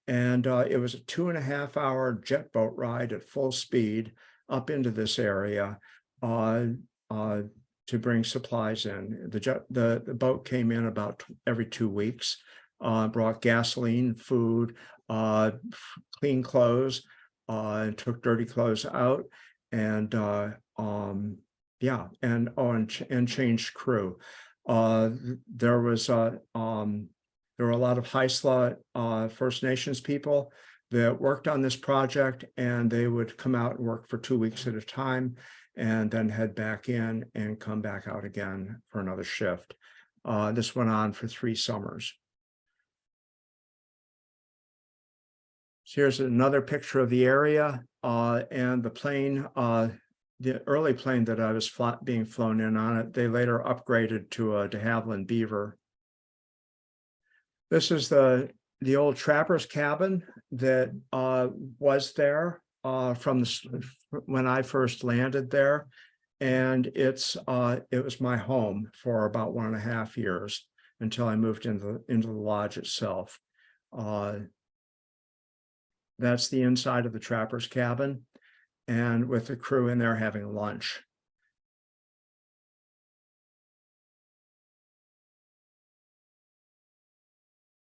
And it was a 2.5-hour jet boat ride at full speed up into this area to bring supplies in. The boat came in about every 2 weeks, brought gasoline, food, clean clothes, took dirty clothes out, and yeah, and changed crew. There were a lot of Haisla First Nations people that worked on this project, and they would come out and work for 2 weeks at a time, and then head back in and come back out again for another shift. This went on for 3 summers. So here's another picture of the area and the plane. The early plane that I was being flown in on it, they later upgraded to a de Havilland Beaver. This is the old trapper's cabin that was there from when I first landed there, and it was my home for about 1.5 years until I moved into the lodge itself. That's the inside of the trapper's cabin, and with the crew in there having lunch.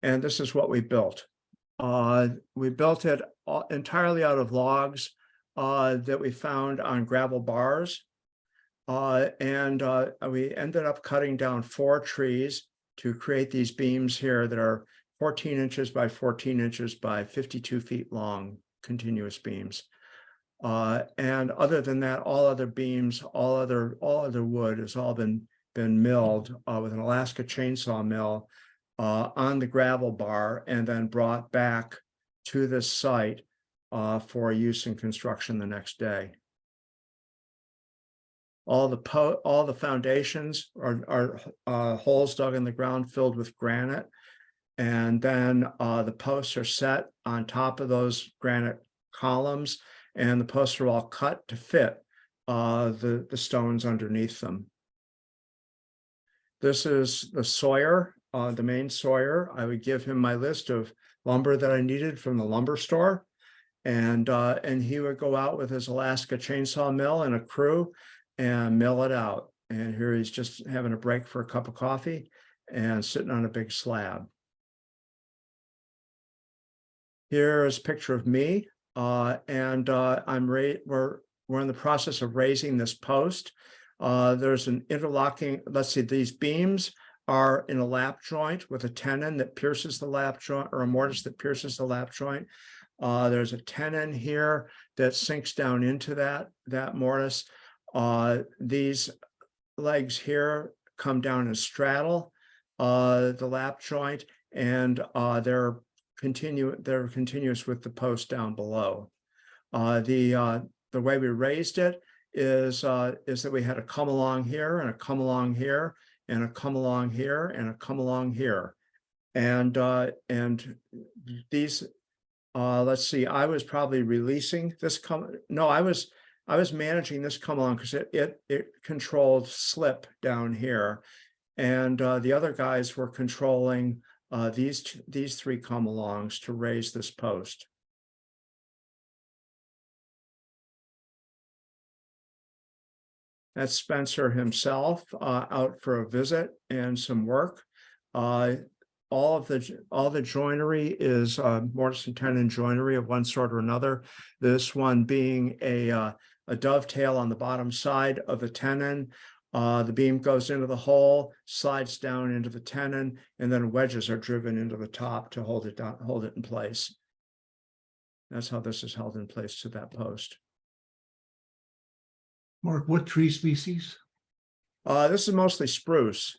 And this is what we built. We built it entirely out of logs that we found on gravel bars. And we ended up cutting down 4 trees to create these beams here that are 14 inches by 14 inches by 52 feet long, continuous beams. And other than that, all other beams, all other wood has all been milled with an Alaska chainsaw mill on the gravel bar, and then brought back to this site for use in construction the next day. All the foundations are holes dug in the ground filled with granite, and then the posts are set on top of those granite columns, and the posts are all cut to fit the stones underneath them. This is the sawyer, the main sawyer. I would give him my list of lumber that I needed from the lumber store, And he would go out with his Alaska chainsaw mill and a crew and mill it out. And here he's just having a break for a cup of coffee and sitting on a big slab. Here is a picture of me, we're in the process of raising this post. There's an interlocking, let's see, these beams are in a lap joint with a tenon that pierces the lap joint, or a mortise that pierces the lap joint. There's a tenon here that sinks down into that mortise. These legs here come down and straddle the lap joint, and they're continuous with the post down below. The way we raised it is that we had a come along here and a come along here and a come along here and a come along here. And these, let's see, I was probably releasing this I was managing this come along because it controlled slip down here. And the other guys were controlling these three come alongs to raise this post. That's Spencer himself out for a visit and some work. All the joinery is mortise and tenon joinery of one sort or another. This one being a dovetail on the bottom side of the tenon. The beam goes into the hole, slides down into the tenon, and then wedges are driven into the top to hold it down, hold it in place. That's how this is held in place to that post. Mark, what tree species? This is mostly spruce.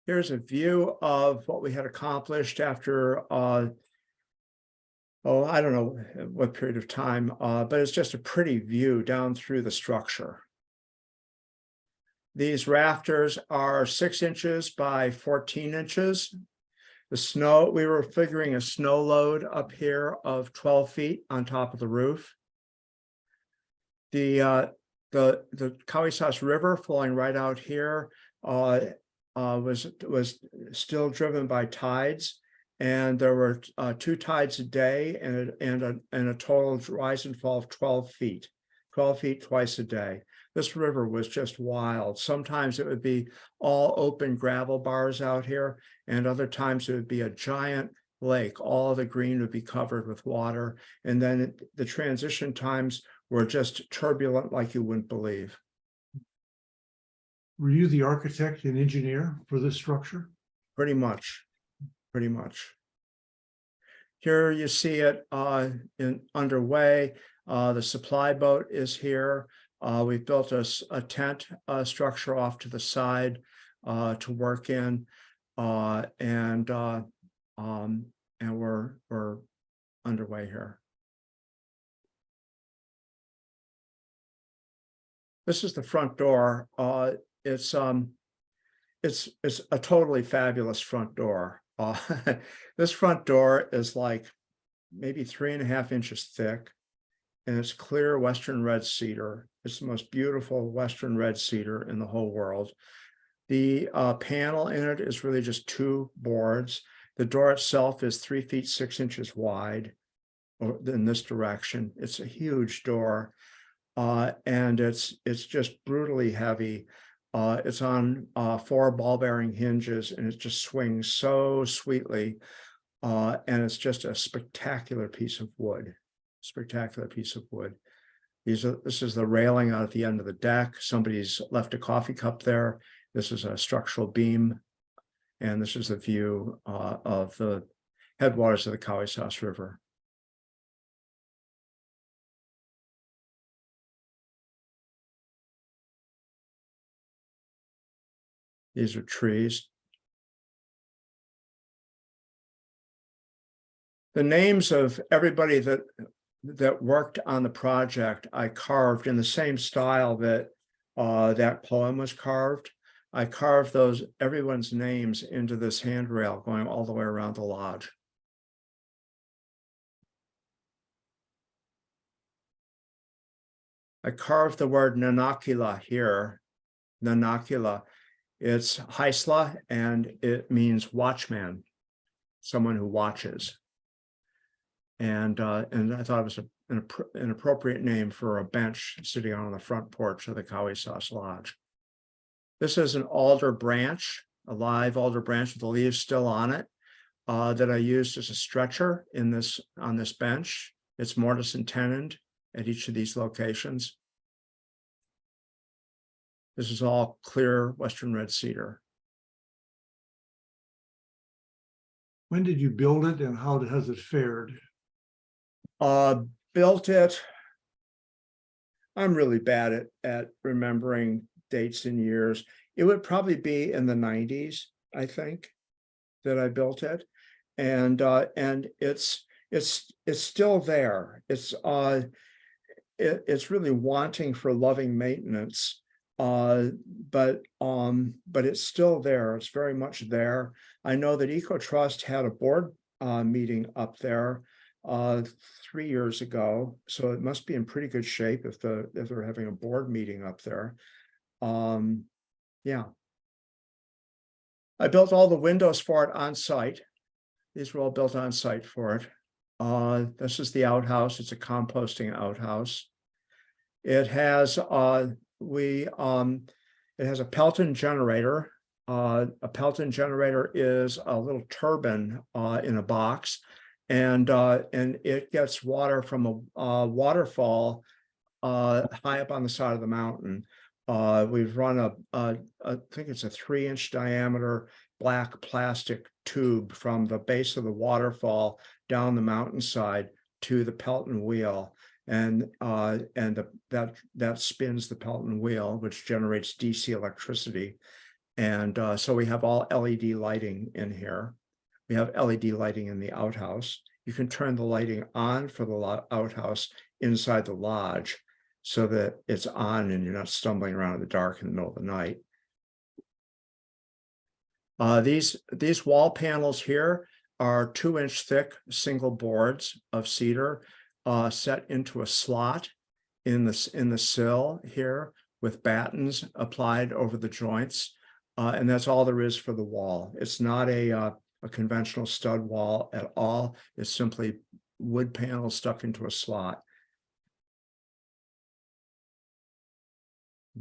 Here's a view of what we had accomplished after, I don't know what period of time, but it's just a pretty view down through the structure. These rafters are 6 inches by 14 inches. The snow, we were figuring a snow load up here of 12 feet on top of the roof. The Cowesas River flowing right out here was still driven by tides, and there were 2 tides a day and a total rise and fall of 12 feet twice a day. This river was just wild. Sometimes it would be all open gravel bars out here, and other times it would be a giant lake. All of the green would be covered with water, and then the transition times were just turbulent like you wouldn't believe. Were you the architect and engineer for this structure? Pretty much. Here you see it underway. The supply boat is here. We've built a tent structure off to the side to work in, and we're underway here. This is the front door. It's a totally fabulous front door. This front door is like maybe 3.5 inches thick, and it's clear Western red cedar. It's the most beautiful Western red cedar in the whole world. The panel in it is really just 2 boards. The door itself is 3 feet 6 inches wide in this direction. It's a huge door, and it's just brutally heavy. It's on 4 ball bearing hinges, and it just swings so sweetly. And it's just a spectacular piece of wood. This is the railing out at the end of the deck. Somebody's left a coffee cup there. This is a structural beam, and this is the view of the headwaters of the Cowesas River. These are trees. The names of everybody that worked on the project, I carved in the same style that that poem was carved. I carved everyone's names into this handrail going all the way around the lodge. I carved the word Nanakila here, Nanakila, It's Heisla, and it means watchman, someone who watches. And I thought it was an appropriate name for a bench sitting on the front porch of the Cowie-Sauce Lodge. This is an alder branch, a live alder branch with the leaves still on it, that I used as a stretcher on this bench. It's mortise and tenoned at each of these locations. This is all clear Western red cedar. When did you build it and how has it fared? Built it. I'm really bad at remembering dates and years. It would probably be in the 90s, I think, that I built it. And it's still there. It's really wanting for loving maintenance. But it's still there. It's very much there. I know that EcoTrust had a board meeting up there 3 years ago, so it must be in pretty good shape if they're having a board meeting up there. Yeah. I built all the windows for it on site. These were all built on site for it. This is the outhouse. It's a composting outhouse. It has it has a Pelton generator. A Pelton generator is a little turbine in a box, and it gets water from a waterfall high up on the side of the mountain. We've run I think it's a 3-inch diameter black plastic tube from the base of the waterfall down the mountainside to the Pelton wheel. And that spins the Pelton wheel, which generates DC electricity. And so we have all LED lighting in here. We have LED lighting in the outhouse. You can turn the lighting on for the outhouse inside the lodge so that it's on and you're not stumbling around in the dark in the middle of the night. These wall panels here are 2-inch thick single boards of cedar set into a slot in the sill here with battens applied over the joints. And that's all there is for the wall. It's not a conventional stud wall at all. It's simply wood panels stuck into a slot.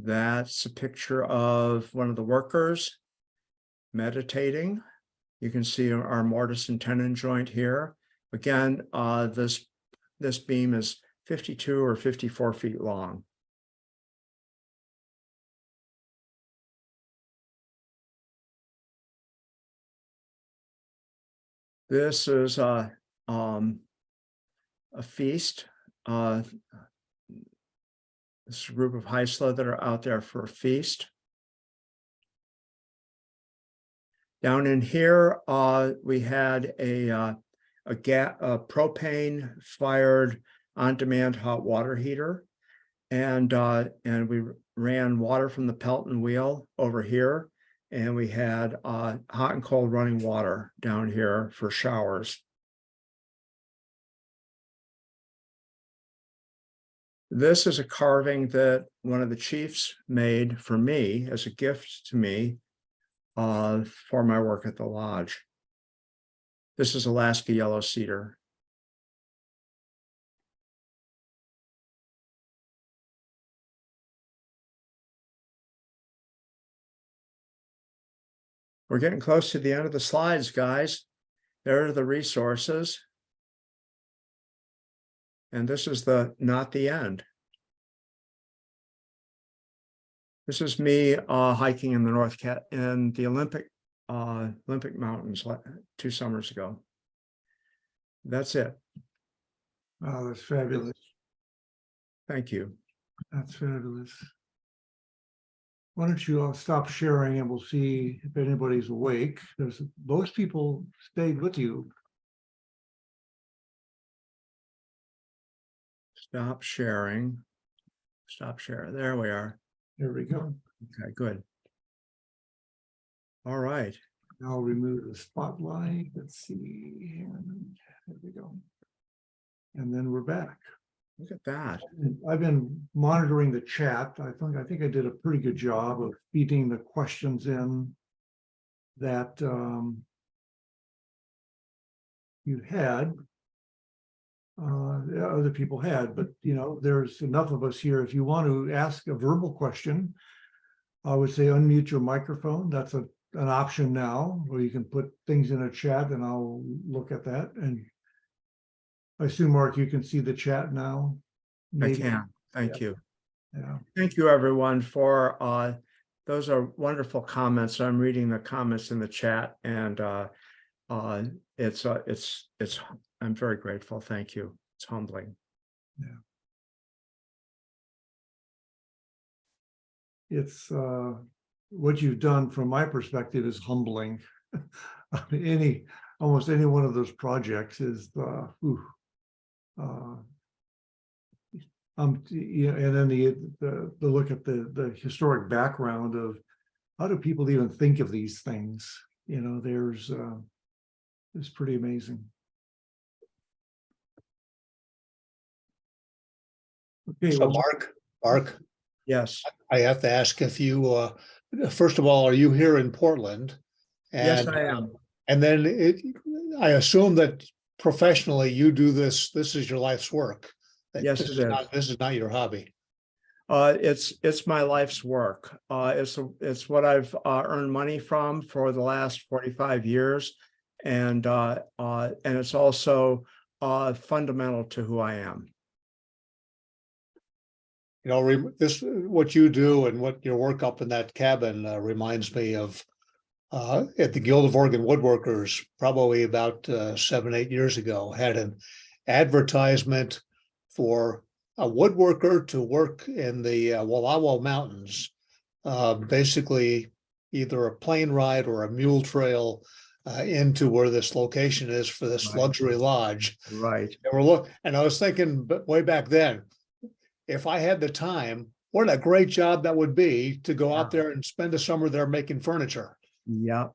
That's a picture of one of the workers meditating. You can see our mortise and tenon joint here. Again, this beam is 52 or 54 feet long. This is a feast. This is a group of Heisla that are out there for a feast. Down in here, we had a propane fired on-demand hot water heater, and we ran water from the Pelton wheel over here, and we had hot and cold running water down here for showers. This is a carving that one of the chiefs made for me as a gift to me for my work at the lodge. This is Alaska yellow cedar. We're getting close to the end of the slides, guys. There are the resources. And this is not the end. This is me hiking in the in the Olympic Mountains 2 summers ago. That's it. Oh, that's fabulous. Thank you. That's fabulous. Why don't you all stop sharing and we'll see if anybody's awake. Most people stayed with you. Stop sharing. Stop sharing. There we are. There we go. Okay, good. All right. I'll remove the spotlight. Let's see. And there we go. And then we're back. Look at that. I've been monitoring the chat. I think I did a pretty good job of feeding the questions in that you had. Other people had, but there's enough of us here. If you want to ask a verbal question, I would say unmute your microphone. That's an option now, where you can put things in a chat and I'll look at that. And I assume, Mark, you can see the chat now. Maybe. I can. Thank you. Yeah. Thank you, everyone, for those are wonderful comments. I'm reading the comments in the chat, and it's I'm very grateful. Thank you. It's humbling. Yeah. It's what you've done from my perspective is humbling. Almost any one of those projects is and then the look at the historic background of how do people even think of these things? It's pretty amazing. Okay, So well, Mark, Yes. I have to ask if you, first of all, are you here in Portland? Yes, And, I am. And then I assume that professionally you do this is your life's work. Yes, it is. This is not your hobby. It's my life's work. It's what I've earned money from for the last 45 years, and it's also fundamental to who I am. What you do and what your work up in that cabin reminds me of at the Guild of Oregon Woodworkers, probably about 7-8 years ago, had an advertisement for a woodworker to work in the Wallowa Mountains, basically either a plane ride or a mule trail into where this location is for this luxury lodge. Right. And I was thinking way back then, if I had the time, what a great job that would be to go out there and spend a summer there making furniture. Yeah,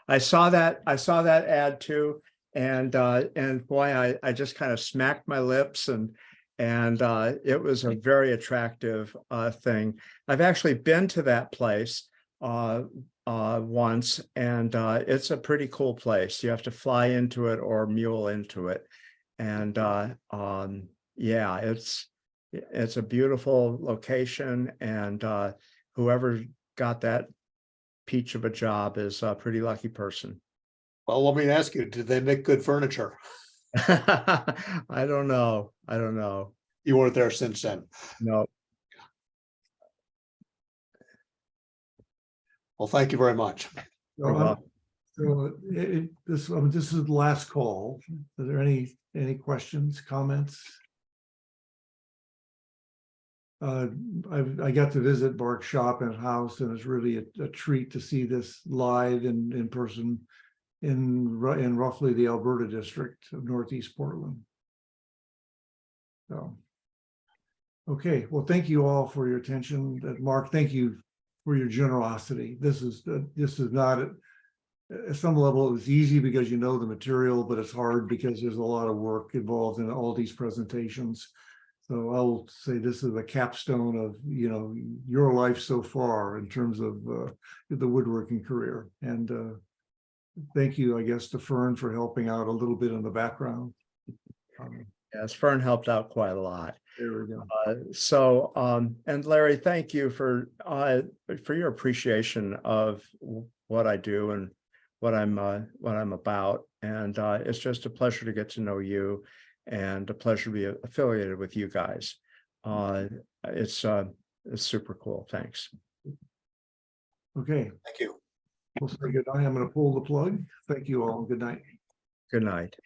I saw that ad too, and boy, I just kind of smacked my lips, and it was a very attractive thing. I've actually been to that place once, and it's a pretty cool place. You have to fly into it or mule into it, and yeah, it's a beautiful location, and whoever got that peach of a job is a pretty lucky person. Well, let me ask you, did they make good furniture? I don't know. You weren't there since then. No. Well, thank you very much. so this is the last call. Are there any questions, comments? I got to visit Mark's shop and house, and it's really a treat to see this live in person in roughly the Alberta district of Northeast Portland. So, okay, well, thank you all for your attention. Mark, thank you for your generosity. This is not at some level it's easy because you know the material, but it's hard because there's a lot of work involved in all these presentations. So I'll say this is a capstone of your life so far in terms of the woodworking career. And thank you, I guess, to Fern for helping out a little bit in the background. Yes, Fern helped out quite a lot. There we go. And Larry, thank you for your appreciation of what I do and what I'm about. And it's just a pleasure to get to know you, and a pleasure to be affiliated with you guys. It's super cool. Thanks. Okay. Thank you. We'll say good night. I'm going to pull the plug. Thank you all. Good night. Good night.